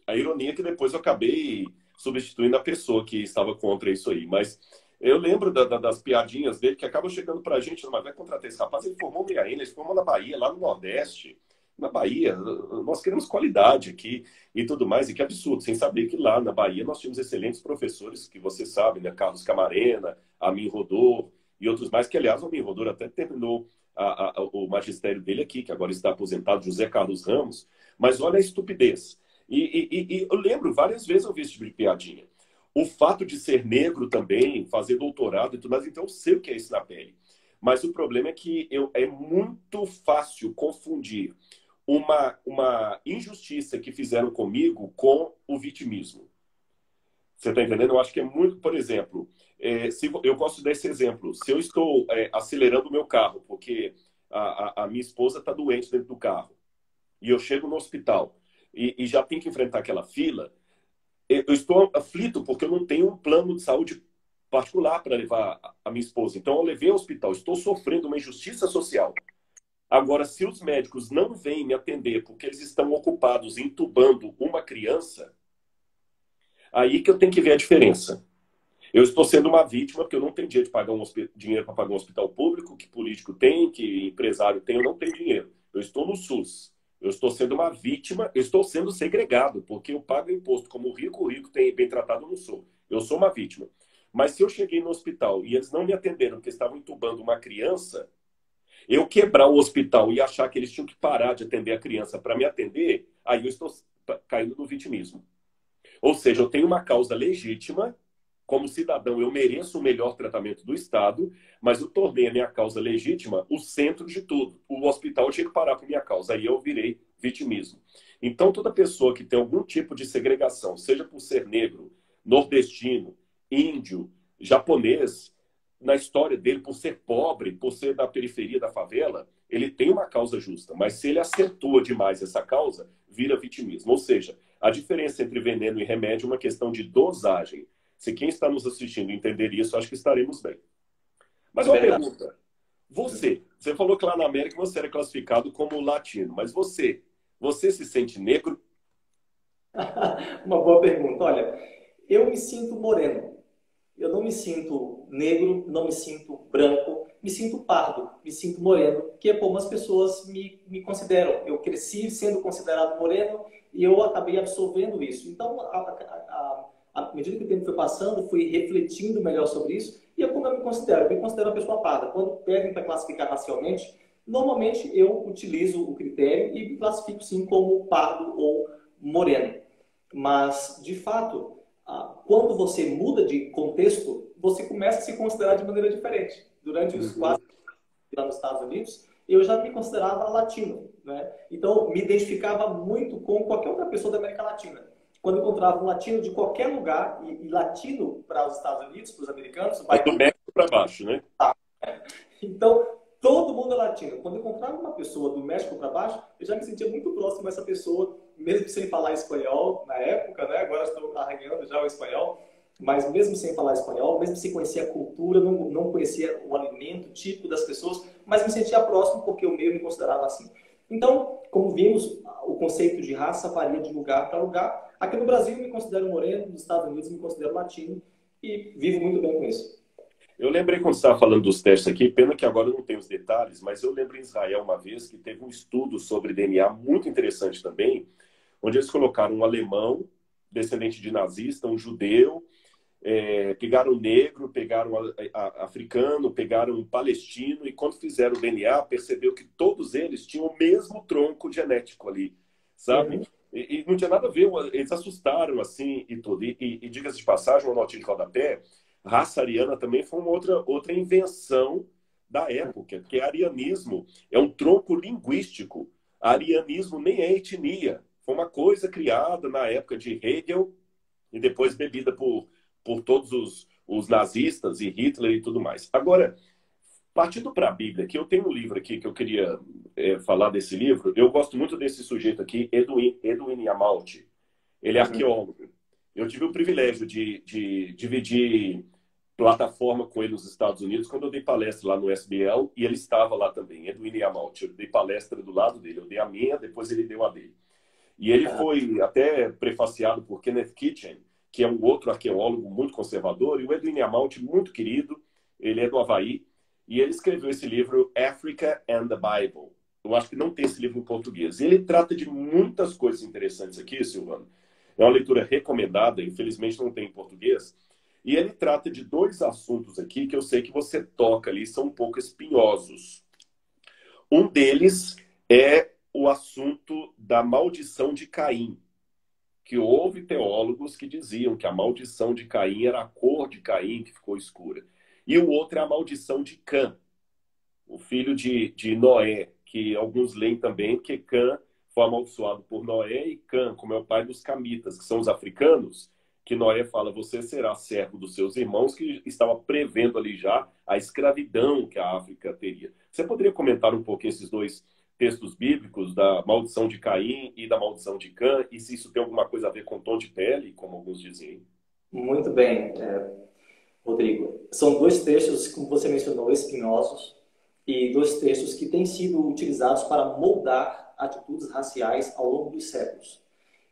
a ironia é que depois eu acabei substituindo a pessoa que estava contra isso aí. Mas eu lembro das piadinhas dele que acabam chegando pra gente, mas vai contratar esse rapaz, ele formou no IAN, ele formou na Bahia, lá no Nordeste. Na Bahia, nós queremos qualidade aqui e tudo mais, e que absurdo, sem saber que lá na Bahia nós tínhamos excelentes professores, que você sabe, né? Carlos Camarena, Amin Rodor e outros mais, que aliás o Amin Rodor até terminou o magistério dele aqui, que agora está aposentado, José Carlos Ramos, mas olha a estupidez. E eu lembro, várias vezes eu vi esse tipo de piadinha. O fato de ser negro também, fazer doutorado e tudo mais, então eu sei o que é isso na pele. Mas o problema é que é muito fácil confundir uma injustiça que fizeram comigo com o vitimismo. Você está entendendo? Eu acho que é muito, por exemplo, se eu gosto desse exemplo. Se eu estou acelerando o meu carro, porque a minha esposa está doente dentro do carro, e eu chego no hospital e já tenho que enfrentar aquela fila, eu estou aflito porque eu não tenho um plano de saúde particular para levar a minha esposa. Então, eu levei ao hospital, estou sofrendo uma injustiça social. Agora, se os médicos não vêm me atender porque eles estão ocupados entubando uma criança, aí que eu tenho que ver a diferença. Eu estou sendo uma vítima porque eu não tenho dinheiro de pagar dinheiro para pagar um hospital público, que político tem, que empresário tem, eu não tenho dinheiro. Eu estou no SUS. Eu estou sendo uma vítima, eu estou sendo segregado, porque eu pago imposto como o rico tem bem tratado, eu não sou. Eu sou uma vítima. Mas se eu cheguei no hospital e eles não me atenderam porque estavam entubando uma criança, eu quebrar o hospital e achar que eles tinham que parar de atender a criança para me atender, aí eu estou caindo no vitimismo. Ou seja, eu tenho uma causa legítima, como cidadão eu mereço o melhor tratamento do Estado, mas eu tornei a minha causa legítima o centro de tudo. O hospital tinha que parar por minha causa, aí eu virei vitimismo. Então, toda pessoa que tem algum tipo de segregação, seja por ser negro, nordestino, índio, japonês, na história dele, por ser pobre, por ser da periferia da favela, ele tem uma causa justa, mas se ele acentua demais essa causa, vira vitimismo. Ou seja, a diferença entre veneno e remédio é uma questão de dosagem. Se quem está nos assistindo entender isso, acho que estaremos bem. Mas É uma verdade. pergunta. Você falou que lá na América você era classificado como latino, mas você se sente negro? Uma boa pergunta. Olha, eu me sinto moreno. Eu não me sinto negro, não me sinto branco, me sinto pardo, me sinto moreno, que é como as pessoas me consideram. Eu cresci sendo considerado moreno e eu acabei absorvendo isso. Então, à medida que o tempo foi passando, fui refletindo melhor sobre isso e é como eu me considero. Eu me considero uma pessoa parda. Quando pedem para classificar racialmente, normalmente eu utilizo o critério e me classifico sim como pardo ou moreno. Mas, de fato, quando você muda de contexto, você começa a se considerar de maneira diferente. Durante os Uhum. 4 anos lá nos Estados Unidos, eu já me considerava latino, né? Então, me identificava muito com qualquer outra pessoa da América Latina. Quando eu encontrava um latino de qualquer lugar, e latino para os Estados Unidos, para os americanos, É vai do tudo. México para baixo, né? Então, todo mundo é latino. Quando eu encontrava uma pessoa do México para baixo, eu já me sentia muito próximo a essa pessoa, mesmo sem falar espanhol na época, né? Agora estou arranhando já o espanhol, mas mesmo sem falar espanhol, mesmo sem conhecer a cultura, não conhecia o alimento típico das pessoas, mas me sentia próximo porque o meio me considerava assim. Então, como vimos, o conceito de raça varia de lugar para lugar. Aqui no Brasil, eu me considero moreno, nos Estados Unidos, eu me considero latino e vivo muito bem com isso. Eu lembrei quando você estava falando dos testes aqui, pena que agora eu não tenho os detalhes, mas eu lembro em Israel uma vez que teve um estudo sobre DNA muito interessante também, onde eles colocaram um alemão, descendente de nazista, um judeu, pegaram um negro, pegaram africano, pegaram um palestino, e quando fizeram o DNA, percebeu que todos eles tinham o mesmo tronco genético ali, sabe? Uhum. E não tinha nada a ver, eles assustaram assim e tudo. E diga-se de passagem, uma notinha de rodapé, raça ariana também foi uma outra invenção da época, que é arianismo, é um tronco linguístico. Arianismo nem é etnia, foi uma coisa criada na época de Hegel e depois bebida por todos os nazistas e Hitler e tudo mais. Agora, partindo para a Bíblia, que eu tenho um livro aqui que eu queria falar desse livro, eu gosto muito desse sujeito aqui, Edwin Yamalti. Ele é Uhum. arqueólogo. Eu tive o privilégio de dividir plataforma com ele nos Estados Unidos quando eu dei palestra lá no SBL e ele estava lá também, Edwin Yamalti. Eu dei palestra do lado dele, eu dei a minha, depois ele deu a dele. E ele foi até prefaciado por Kenneth Kitchen, que é um outro arqueólogo muito conservador, e o Edwin Yamalti, muito querido, ele é do Havaí, e ele escreveu esse livro Africa and the Bible. Eu acho que não tem esse livro em português. E ele trata de muitas coisas interessantes aqui, Silvano. É uma leitura recomendada, infelizmente não tem em português. E ele trata de dois assuntos aqui que eu sei que você toca ali, são um pouco espinhosos. Um deles é o assunto da maldição de Caim, que houve teólogos que diziam que a maldição de Caim era a cor de Caim que ficou escura. E o outro é a maldição de Cã, o filho de Noé, que alguns leem também que Cã foi amaldiçoado por Noé, e Cã, como é o pai dos camitas, que são os africanos, que Noé fala, você será servo dos seus irmãos, que estava prevendo ali já a escravidão que a África teria. Você poderia comentar um pouco esses dois textos bíblicos, da maldição de Caim e da maldição de Cã, e se isso tem alguma coisa a ver com tom de pele, como alguns dizem? Muito bem, Rodrigo. São dois textos, como você mencionou, espinhosos, e dois textos que têm sido utilizados para moldar atitudes raciais ao longo dos séculos.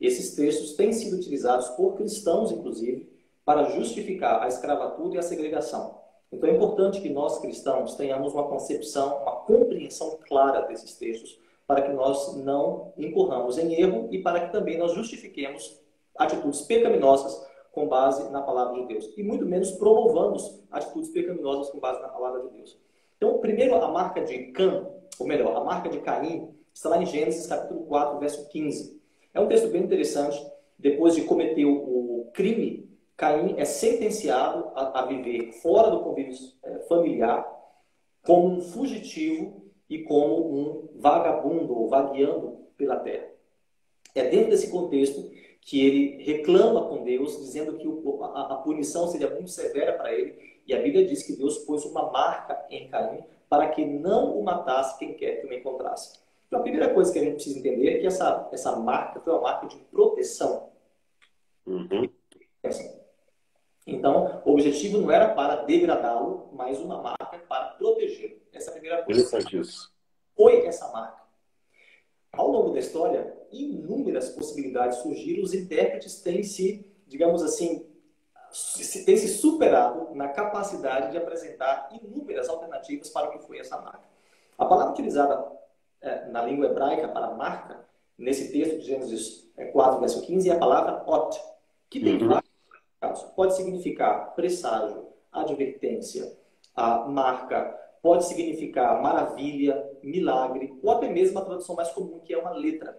Esses textos têm sido utilizados por cristãos, inclusive, para justificar a escravatura e a segregação. Então é importante que nós, cristãos, tenhamos uma concepção, uma compreensão clara desses textos, para que nós não incorramos em erro e para que também nós justifiquemos atitudes pecaminosas com base na palavra de Deus. E muito menos promovamos atitudes pecaminosas com base na palavra de Deus. Então, primeiro, a marca de Cã, ou melhor, a marca de Caim, está lá em Gênesis capítulo 4, verso 15. É um texto bem interessante. Depois de cometer o crime, Caim é sentenciado a viver fora do convívio familiar, como um fugitivo e como um vagabundo ou vagueando pela terra. É dentro desse contexto que ele reclama com Deus, dizendo que a punição seria muito severa para ele, e a Bíblia diz que Deus pôs uma marca em Caim para que não o matasse quem quer que o encontrasse. Então, a primeira coisa que a gente precisa entender é que essa marca foi uma marca de proteção. Uhum. Então, o objetivo não era para degradá-lo, mas uma marca para protegê-lo. Essa é a primeira coisa. Interessante isso. Foi essa marca. Ao longo da história, inúmeras possibilidades surgiram, os intérpretes têm se, digamos assim, têm se superado na capacidade de apresentar inúmeras alternativas para o que foi essa marca. A palavra utilizada na língua hebraica para marca, nesse texto de Gênesis 4, verso 15, é a palavra ot, que tem vários significados. Pode significar presságio, advertência, a marca, pode significar maravilha, milagre, ou até mesmo a tradução mais comum, que é uma letra.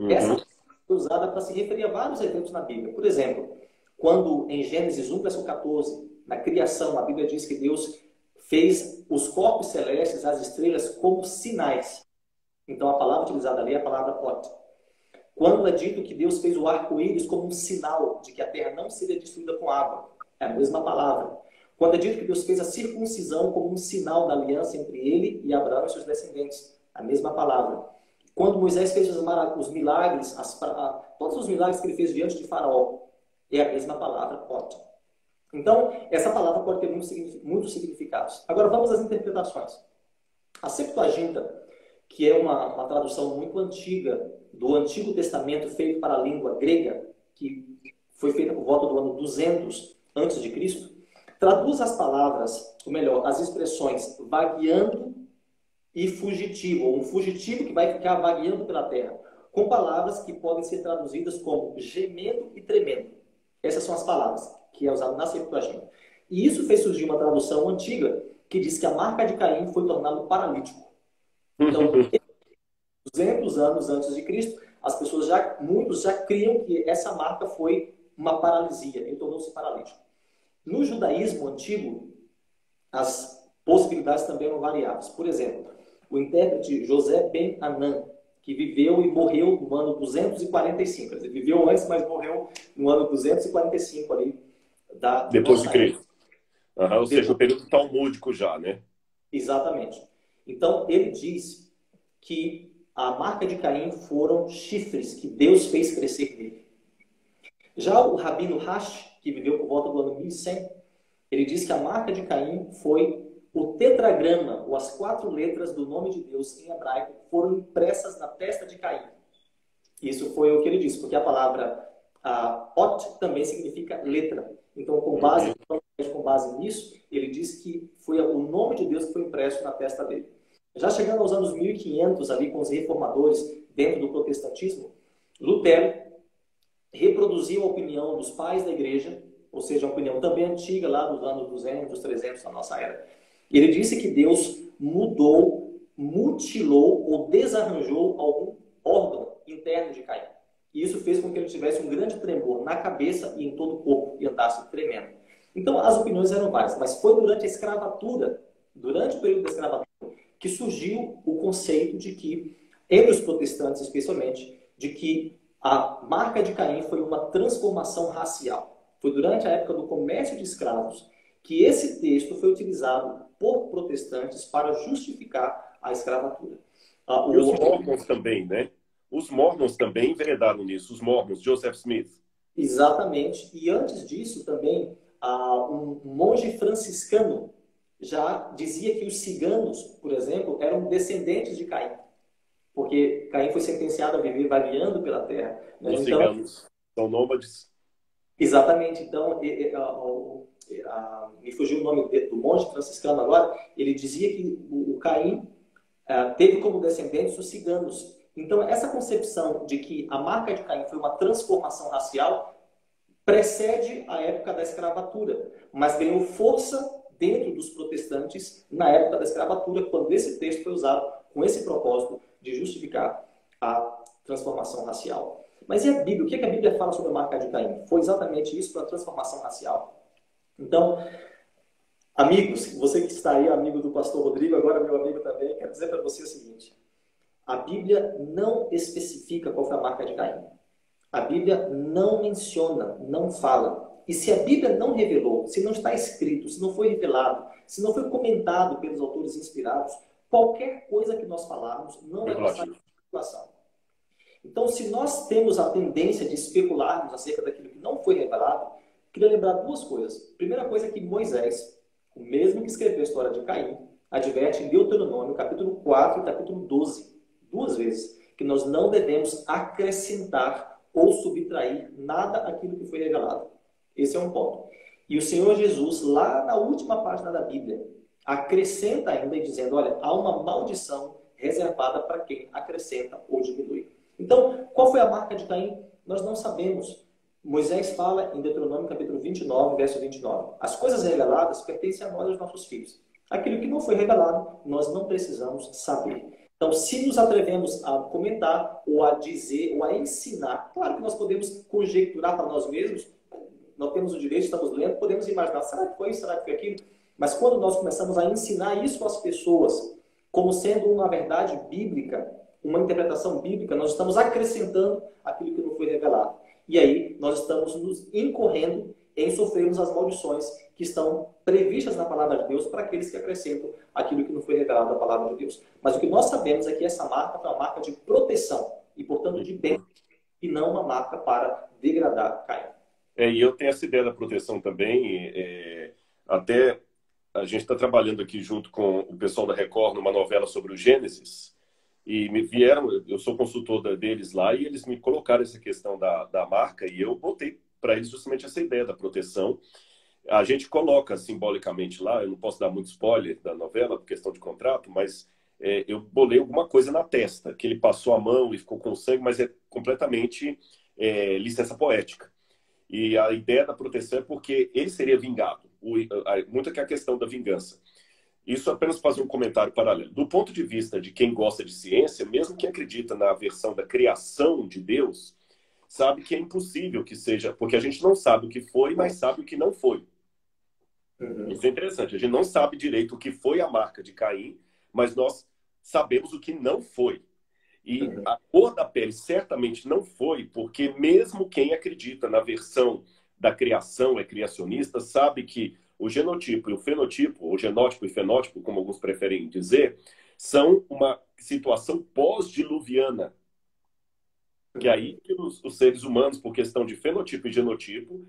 Essa é usada para se referir a vários eventos na Bíblia. Por exemplo, quando em Gênesis 1, verso 14, na criação, a Bíblia diz que Deus fez os corpos celestes, as estrelas, como sinais. Então, a palavra utilizada ali é a palavra ot. Quando é dito que Deus fez o arco-íris como um sinal de que a terra não seria destruída com água, é a mesma palavra. Quando é dito que Deus fez a circuncisão como um sinal da aliança entre ele e Abraão e seus descendentes, a mesma palavra. Quando Moisés fez os milagres, todos os milagres que ele fez diante de Faraó, é a mesma palavra, ot. Então, essa palavra pode ter muitos significados. Agora, vamos às interpretações. A Septuaginta, que é uma tradução muito antiga do Antigo Testamento feito para a língua grega, que foi feita por volta do ano 200 a.C., traduz as palavras, ou melhor, as expressões vagueando e fugitivo, ou um fugitivo que vai ficar vagueando pela terra, com palavras que podem ser traduzidas como gemendo e tremendo. Essas são as palavras que é usado na Septuaginta. E isso fez surgir uma tradução antiga que diz que a marca de Caim foi tornado paralítico. Então, 200 anos antes de Cristo, muitos já criam que essa marca foi uma paralisia, ele tornou-se paralítico. No judaísmo antigo, as possibilidades também eram variadas. Por exemplo, o intérprete José ben Hanan, que viveu e morreu no ano 245. Ele viveu antes, mas morreu no ano 245 ali. Depois de Cristo. Ou seja, o período talmúdico já, né? Exatamente. Então, ele diz que a marca de Caim foram chifres que Deus fez crescer nele. Já o Rabino Rashi, que viveu por volta do ano 1100, ele diz que a marca de Caim foi o tetragrama, ou as 4 letras do nome de Deus em hebraico, foram impressas na testa de Caim. Isso foi o que ele disse, porque a palavra ot também significa letra. Então, com base nisso, ele diz que foi o nome de Deus que foi impresso na testa dele. Já chegando aos anos 1500, ali com os reformadores dentro do protestantismo, Lutero reproduziu a opinião dos pais da igreja, ou seja, a opinião também antiga, lá dos anos 200, 300 da nossa era. E ele disse que Deus mudou, mutilou ou desarranjou algum órgão interno de Caim. E isso fez com que ele tivesse um grande tremor na cabeça e em todo o corpo, e andasse tremendo. Então, as opiniões eram várias, mas foi durante a escravatura, durante o período da escravatura, que surgiu o conceito de que entre os protestantes especialmente, de que a marca de Caim foi uma transformação racial. Foi durante a época do comércio de escravos que esse texto foi utilizado por protestantes para justificar a escravatura. E os Mormons também, né? Os Mormons também enveredaram nisso, os Mormons, Joseph Smith. Exatamente. E antes disso também, um monge franciscano já dizia que os ciganos, por exemplo, eram descendentes de Caim. Porque Caim foi sentenciado a viver vagueando pela terra. Né? Os Então, ciganos são nômades. exatamente. Então, me fugiu o nome do monge franciscano agora, ele dizia que o Caim teve como descendentes os ciganos. Então, essa concepção de que a marca de Caim foi uma transformação racial precede a época da escravatura, mas ganhou força dentro dos protestantes na época da escravatura, quando esse texto foi usado com esse propósito de justificar a transformação racial. Mas e a Bíblia? O que a Bíblia fala sobre a marca de Caim? Foi exatamente isso para a transformação racial. Então, amigos, você que está aí, amigo do pastor Rodrigo, agora meu amigo também, quero dizer para você o seguinte: a Bíblia não especifica qual foi a marca de Caim. A Bíblia não menciona, não fala. E se a Bíblia não revelou, se não está escrito, se não foi revelado, se não foi comentado pelos autores inspirados, qualquer coisa que nós falarmos não vai passar de especulação. Então, se nós temos a tendência de especularmos acerca daquilo que não foi revelado, queria lembrar duas coisas. Primeira coisa é que Moisés, o mesmo que escreveu a história de Caim, adverte em Deuteronômio, capítulo 4 e capítulo 12, duas vezes, que nós não devemos acrescentar ou subtrair nada àquilo que foi revelado. Esse é um ponto. E o Senhor Jesus, lá na última página da Bíblia, acrescenta ainda dizendo, olha, há uma maldição reservada para quem acrescenta ou diminui. Então, qual foi a marca de Caim? Nós não sabemos. Moisés fala em Deuteronômio capítulo 29, verso 29. As coisas reveladas pertencem a nós e aos nossos filhos. Aquilo que não foi revelado, nós não precisamos saber. Então, se nos atrevemos a comentar, ou a dizer, ou a ensinar, claro que nós podemos conjecturar para nós mesmos, nós temos o direito, estamos lendo, podemos imaginar, será que foi isso, será que foi aquilo? Mas quando nós começamos a ensinar isso às pessoas, como sendo uma verdade bíblica, uma interpretação bíblica, nós estamos acrescentando aquilo que não foi revelado. E aí, nós estamos nos incorrendo em sofrermos as maldições que estão previstas na palavra de Deus para aqueles que acrescentam aquilo que não foi revelado da palavra de Deus. Mas o que nós sabemos é que essa marca foi uma marca de proteção e, portanto, de bem, e não uma marca para degradar Caim. E eu tenho essa ideia da proteção também. Até a gente está trabalhando aqui junto com o pessoal da Record numa novela sobre o Gênesis. E me vieram, eu sou consultor deles lá, e eles me colocaram essa questão da marca, e eu botei para eles justamente essa ideia da proteção. A gente coloca simbolicamente lá, eu não posso dar muito spoiler da novela por questão de contrato, mas eu bolei alguma coisa na testa, que ele passou a mão e ficou com sangue, mas é completamente licença poética. E a ideia da proteção é porque ele seria vingado. Muito que é a questão da vingança. Isso apenas fazer um comentário paralelo. Do ponto de vista de quem gosta de ciência, mesmo quem acredita na versão da criação de Deus, sabe que é impossível que seja, porque a gente não sabe o que foi, mas sabe o que não foi. Isso é interessante. A gente não sabe direito o que foi a marca de Caim, mas nós sabemos o que não foi. E a cor da pele certamente não foi, porque mesmo quem acredita na versão da criação, é criacionista, sabe que o genotipo e o fenotipo, ou genótipo e fenótipo, como alguns preferem dizer, são uma situação pós-diluviana. Que é aí que os seres humanos, por questão de fenotipo e genotipo,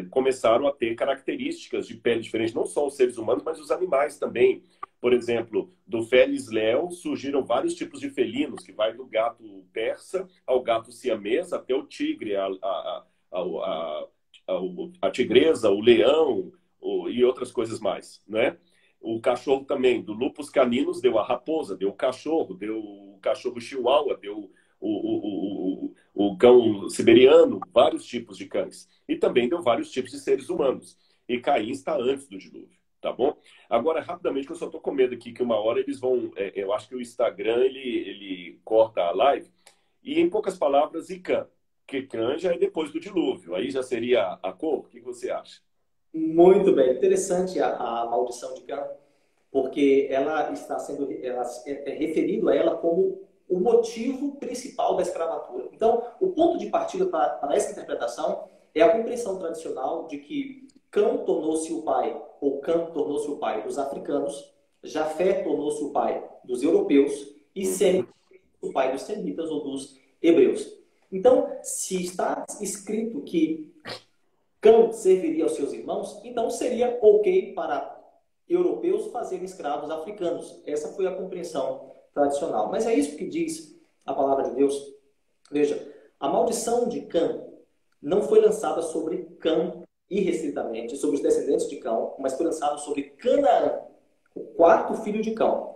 começaram a ter características de pele diferentes, não só os seres humanos, mas os animais também. Por exemplo, do Felis leo surgiram vários tipos de felinos, que vai do gato persa ao gato siamês, até o tigre, a tigresa, o leão e outras coisas mais, né? O cachorro também, do lupus caninus deu a raposa, deu o cachorro chihuahua, deu o cão siberiano, vários tipos de cães. E também deu vários tipos de seres humanos. E Caim está antes do dilúvio, tá bom? Agora, rapidamente, que eu só estou com medo aqui, que uma hora eles vão... eu acho que o Instagram, ele corta a live. E, em poucas palavras, Icã. Que Cã já é depois do dilúvio. Aí já seria a cor? O que você acha? Muito bem. Interessante a maldição de Cã, porque ela está sendo... é referido a ela como o motivo principal da escravatura. Então, o ponto de partida para essa interpretação é a compreensão tradicional de que Cã tornou-se o pai, ou Cã tornou-se o pai dos africanos, Jafé tornou-se o pai dos europeus e Sem o pai dos semitas ou dos hebreus. Então, se está escrito que Cã serviria aos seus irmãos, então seria ok para europeus fazerem escravos africanos. Essa foi a compreensão tradicional. Mas é isso que diz a palavra de Deus. Veja, a maldição de Cã não foi lançada sobre Cã irrestritamente, sobre os descendentes de Cã, mas foi lançada sobre Canaã, o quarto filho de Cã.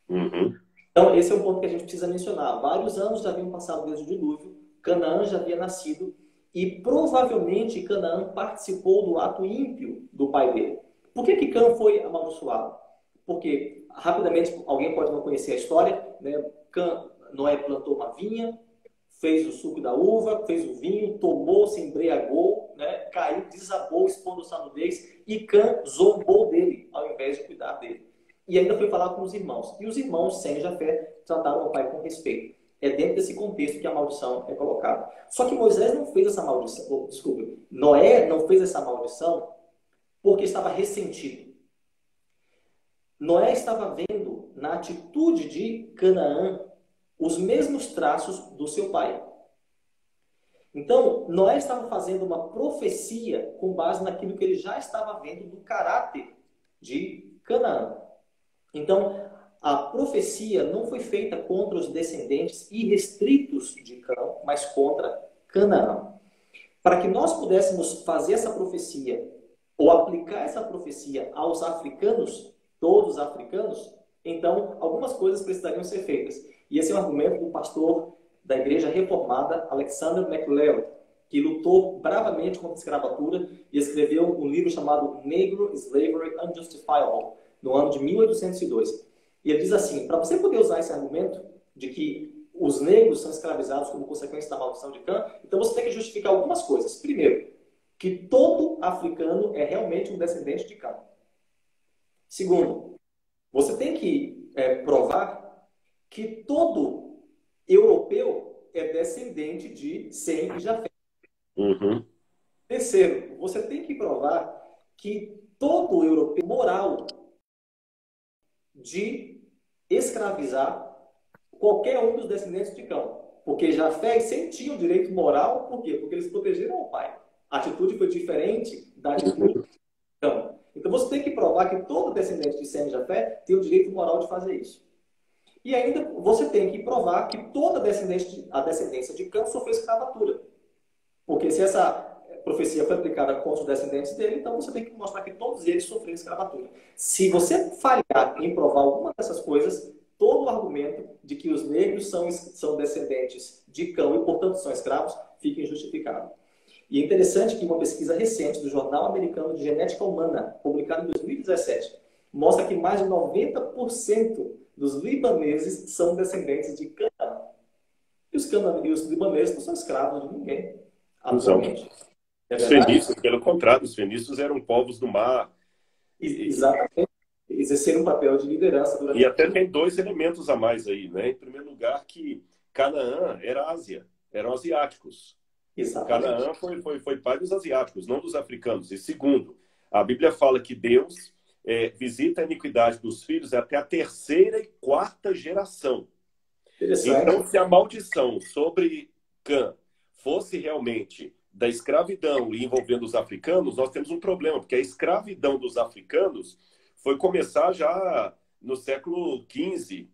Uhum. Então, esse é um ponto que a gente precisa mencionar. Vários anos já haviam passado desde o dilúvio, Canaã já havia nascido e provavelmente Canaã participou do ato ímpio do pai dele. Por que Cã foi amaldiçoado? Porque, rapidamente, alguém pode não conhecer a história, né? Noé plantou uma vinha, fez o suco da uva, fez o vinho, tomou, se embriagou, né? Caiu, desabou, expondo sua nudez, e Cã zombou dele, ao invés de cuidar dele. E ainda foi falar com os irmãos. E os irmãos, Sem e Jafé, trataram o pai com respeito. É dentro desse contexto que a maldição é colocada. Só que Moisés não fez essa maldição, desculpa, Noé não fez essa maldição porque estava ressentido. Noé estava vendo na atitude de Canaã os mesmos traços do seu pai. Então, Noé estava fazendo uma profecia com base naquilo que ele já estava vendo do caráter de Canaã. Então, a profecia não foi feita contra os descendentes irrestritos de Cã, mas contra Canaã. Para que nós pudéssemos fazer essa profecia ou aplicar essa profecia aos africanos, todos africanos, então algumas coisas precisariam ser feitas. E esse é um argumento do pastor da Igreja Reformada, Alexander MacLeod, que lutou bravamente contra a escravatura e escreveu um livro chamado Negro Slavery Unjustifiable, no ano de 1802. E ele diz assim, para você poder usar esse argumento de que os negros são escravizados como consequência da maldição de Cã, então você tem que justificar algumas coisas. Primeiro, que todo africano é realmente um descendente de Cã. Segundo, você tem que provar que todo europeu é descendente de Sem e Jafé. Uhum. Terceiro, você tem que provar que todo europeu moral de escravizar qualquer um dos descendentes de Cã. Porque Jafé sentiam o direito moral, por quê? Porque eles protegeram o pai. A atitude foi diferente da atitude de Cã. Então você tem que provar que todo descendente de Sem e Jafé tem o direito moral de fazer isso. E ainda você tem que provar que toda a descendência de Cã sofreu escravatura. Porque se essa profecia foi aplicada contra os descendentes dele, então você tem que mostrar que todos eles sofreram escravatura. Se você falhar em provar alguma dessas coisas, todo o argumento de que os negros são descendentes de Cã e, portanto, são escravos, fica injustificado. E é interessante que uma pesquisa recente do Jornal Americano de Genética Humana, publicada em 2017, mostra que mais de 90% dos libaneses são descendentes de Canaã. E os libaneses não são escravos de ninguém atualmente. É os fenícios, pelo contrário, os fenícios eram povos do mar. Exatamente. Exerceram um papel de liderança durante... E até tem dois elementos a mais aí, né? Em primeiro lugar, que Canaã era Ásia, eram asiáticos. Exatamente. Canaã foi pai dos asiáticos, não dos africanos. E segundo, a Bíblia fala que Deus visita a iniquidade dos filhos até a terceira e quarta geração. Então, se a maldição sobre Cã fosse realmente da escravidão e envolvendo os africanos, nós temos um problema, porque a escravidão dos africanos foi começar já no século XV,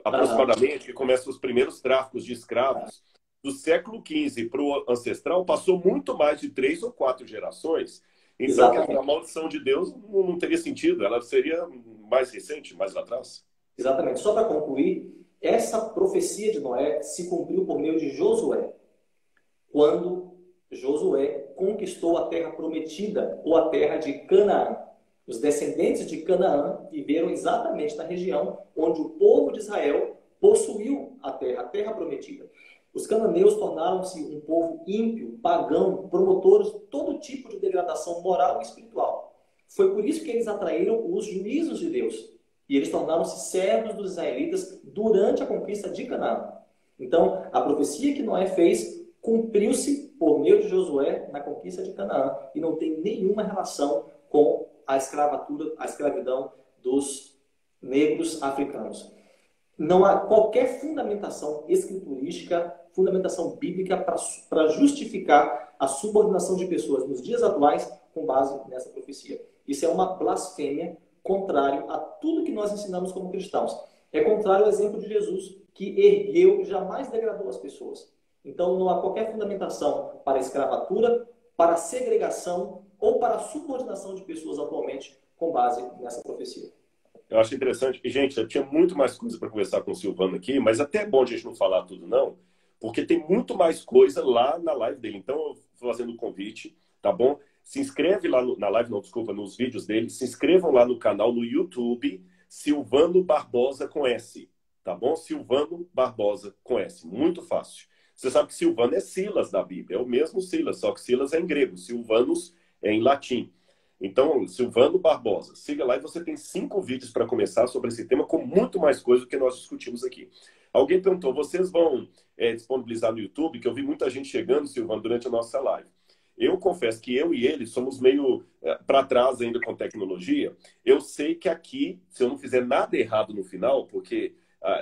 aproximadamente, que começam os primeiros tráficos de escravos. Do século XV para o ancestral, passou muito mais de 3 ou 4 gerações. Então, a maldição de Deus não teria sentido, ela seria mais recente, mais lá atrás. Exatamente. Só para concluir, essa profecia de Noé se cumpriu por meio de Josué, quando Josué conquistou a terra prometida, ou a terra de Canaã. Os descendentes de Canaã viveram exatamente na região onde o povo de Israel possuiu a terra prometida. Os cananeus tornaram-se um povo ímpio, pagão, promotores de todo tipo de degradação moral e espiritual. Foi por isso que eles atraíram os juízos de Deus. E eles tornaram-se servos dos israelitas durante a conquista de Canaã. Então, a profecia que Noé fez cumpriu-se por meio de Josué na conquista de Canaã e não tem nenhuma relação com a escravidão dos negros africanos. Não há qualquer fundamentação escriturística, fundamentação bíblica para justificar a subordinação de pessoas nos dias atuais com base nessa profecia. Isso é uma blasfêmia contrário a tudo que nós ensinamos como cristãos. É contrário ao exemplo de Jesus, que ergueu e jamais degradou as pessoas. Então não há qualquer fundamentação para a escravatura, para a segregação ou para a subordinação de pessoas atualmente com base nessa profecia. Eu acho interessante. E, gente, eu tinha muito mais coisa para conversar com o Silvano aqui, mas até é bom a gente não falar tudo, não, porque tem muito mais coisa lá na live dele. Então, eu estou fazendo o convite, tá bom? Se inscreve lá na live, não, desculpa, nos vídeos dele. Se inscrevam lá no canal, no YouTube, Silvano Barbosa com S, tá bom? Silvano Barbosa com S. Muito fácil. Você sabe que Silvano é Silas da Bíblia, é o mesmo Silas, só que Silas é em grego, Silvanus é em latim. Então, Silvano Barbosa, siga lá e você tem 5 vídeos para começar sobre esse tema com muito mais coisa do que nós discutimos aqui. Alguém perguntou, vocês vão disponibilizar no YouTube? Que eu vi muita gente chegando, Silvano, durante a nossa live. Eu confesso que eu e ele somos meio para trás ainda com tecnologia. Eu sei que aqui, se eu não fizer nada errado no final, porque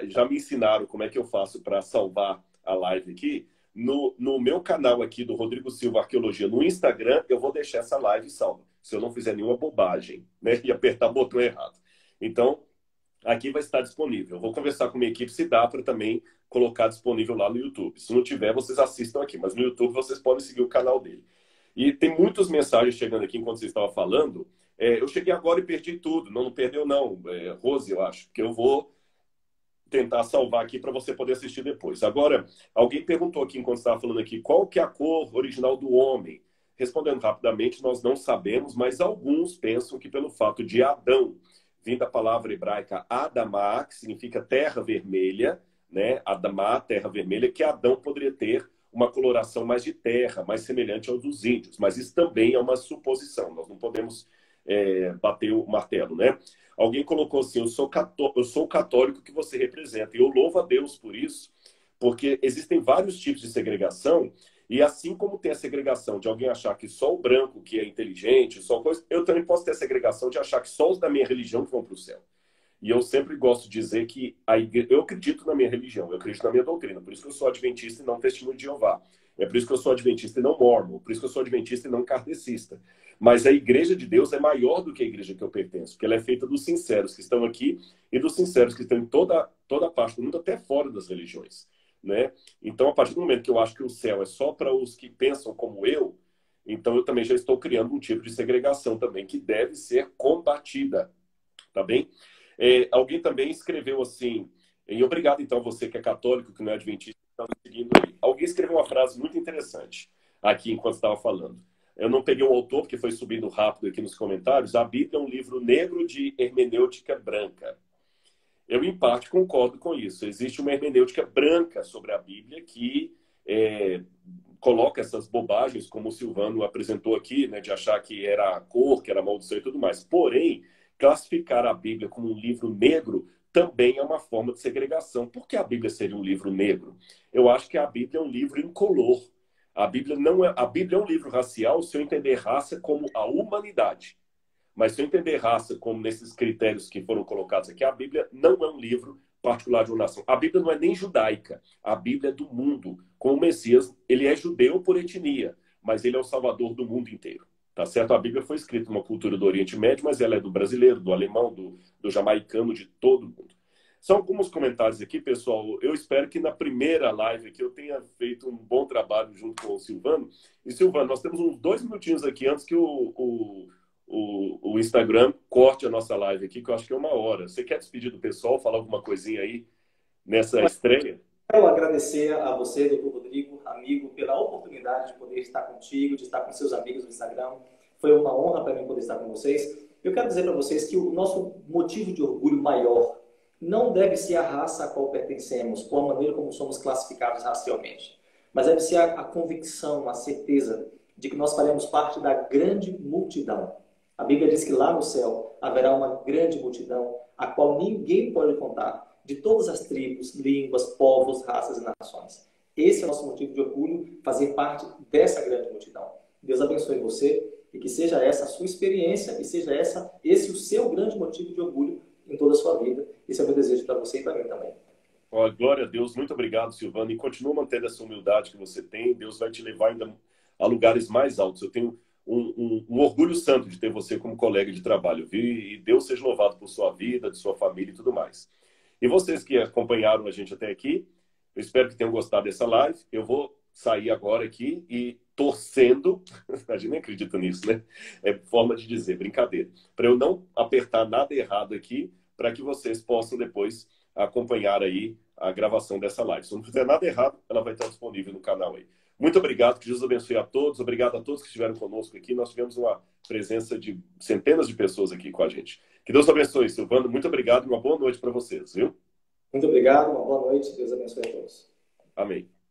já me ensinaram como é que eu faço para salvar a live aqui, no meu canal aqui do Rodrigo Silva Arqueologia no Instagram, eu vou deixar essa live salva, se eu não fizer nenhuma bobagem, né, e apertar o botão errado. Então, aqui vai estar disponível. Eu vou conversar com minha equipe se dá para também colocar disponível lá no YouTube. Se não tiver, vocês assistam aqui, mas no YouTube vocês podem seguir o canal dele. E tem muitas mensagens chegando aqui enquanto você estava falando. Eu cheguei agora e perdi tudo. Não, não perdeu não, Rose, eu acho, que eu vou tentar salvar aqui para você poder assistir depois. Agora, alguém perguntou aqui, enquanto estava falando aqui, qual que é a cor original do homem? Respondendo rapidamente, nós não sabemos, mas alguns pensam que pelo fato de Adão, vindo da palavra hebraica Adamá, que significa terra vermelha, né? Adamá, terra vermelha, que Adão poderia ter uma coloração mais de terra, mais semelhante ao dos índios. Mas isso também é uma suposição, nós não podemos bater o martelo, né? Alguém colocou assim, eu sou o católico que você representa. E eu louvo a Deus por isso, porque existem vários tipos de segregação, e assim como tem a segregação de alguém achar que só o branco que é inteligente, só coisa, eu também posso ter a segregação de achar que só os da minha religião que vão para o céu. E eu sempre gosto de dizer que eu acredito na minha religião, eu acredito na minha doutrina, por isso que eu sou adventista e não testemunho de Jeová. É por isso que eu sou adventista e não mormon, por isso que eu sou adventista e não kardecista. Mas a igreja de Deus é maior do que a igreja que eu pertenço, porque ela é feita dos sinceros que estão aqui e dos sinceros que estão em toda parte do mundo, até fora das religiões, né? Então, a partir do momento que eu acho que o céu é só para os que pensam como eu, então eu também já estou criando um tipo de segregação também que deve ser combatida, tá bem? Alguém também escreveu assim, e obrigado então a você que é católico, que não é adventista, que está me seguindo aí. Alguém escreveu uma frase muito interessante aqui enquanto estava falando. Eu não peguei o autor, porque foi subindo rápido aqui nos comentários. A Bíblia é um livro negro de hermenêutica branca. Eu, em parte, concordo com isso. Existe uma hermenêutica branca sobre a Bíblia que coloca essas bobagens, como o Silvano apresentou aqui, né, de achar que era a cor, que era a maldição e tudo mais. Porém, classificar a Bíblia como um livro negro também é uma forma de segregação. Por que a Bíblia seria um livro negro? Eu acho que a Bíblia é um livro incolor. A Bíblia é um livro racial se eu entender raça como a humanidade. Mas se eu entender raça como nesses critérios que foram colocados aqui, a Bíblia não é um livro particular de uma nação. A Bíblia não é nem judaica. A Bíblia é do mundo. Com o Messias, ele é judeu por etnia, mas ele é o salvador do mundo inteiro. Tá certo? A Bíblia foi escrita numa cultura do Oriente Médio, mas ela é do brasileiro, do alemão, do jamaicano, de todo mundo. São alguns comentários aqui, pessoal. Eu espero que na primeira live aqui eu tenha feito um bom trabalho junto com o Silvano. E, Silvano, nós temos uns 2 minutinhos aqui antes que o Instagram corte a nossa live aqui, que eu acho que é 1 hora. Você quer despedir do pessoal, falar alguma coisinha aí nessa estreia? Quero agradecer a você, doutor Rodrigo, amigo, pela oportunidade de poder estar contigo, de estar com seus amigos no Instagram. Foi uma honra para mim poder estar com vocês. Eu quero dizer para vocês que o nosso motivo de orgulho maior não deve ser a raça a qual pertencemos, ou a maneira como somos classificados racialmente, mas deve ser a convicção, a certeza de que nós faremos parte da grande multidão. A Bíblia diz que lá no céu haverá uma grande multidão, a qual ninguém pode contar. de todas as tribos, línguas, povos, raças e nações. Esse é o nosso motivo de orgulho, fazer parte dessa grande multidão. Deus abençoe você e que seja essa a sua experiência e seja esse o seu grande motivo de orgulho em toda a sua vida. Esse é o meu desejo para você e para mim também. Olha, glória a Deus, muito obrigado, Silvano, e continua mantendo essa humildade que você tem. Deus vai te levar ainda a lugares mais altos. Eu tenho um orgulho santo de ter você como colega de trabalho, viu? E Deus seja louvado por sua vida, de sua família e tudo mais. E vocês que acompanharam a gente até aqui, eu espero que tenham gostado dessa live. Eu vou sair agora aqui e torcendo, a gente nem acredita nisso, né? É forma de dizer, brincadeira. Para eu não apertar nada errado aqui, para que vocês possam depois acompanhar aí a gravação dessa live. Se não fizer nada errado, ela vai estar disponível no canal aí. Muito obrigado, que Deus abençoe a todos. Obrigado a todos que estiveram conosco aqui. Nós tivemos uma presença de centenas de pessoas aqui com a gente. Que Deus abençoe, Silvano. Muito obrigado e uma boa noite para vocês, viu? Muito obrigado, uma boa noite. Deus abençoe a todos. Amém.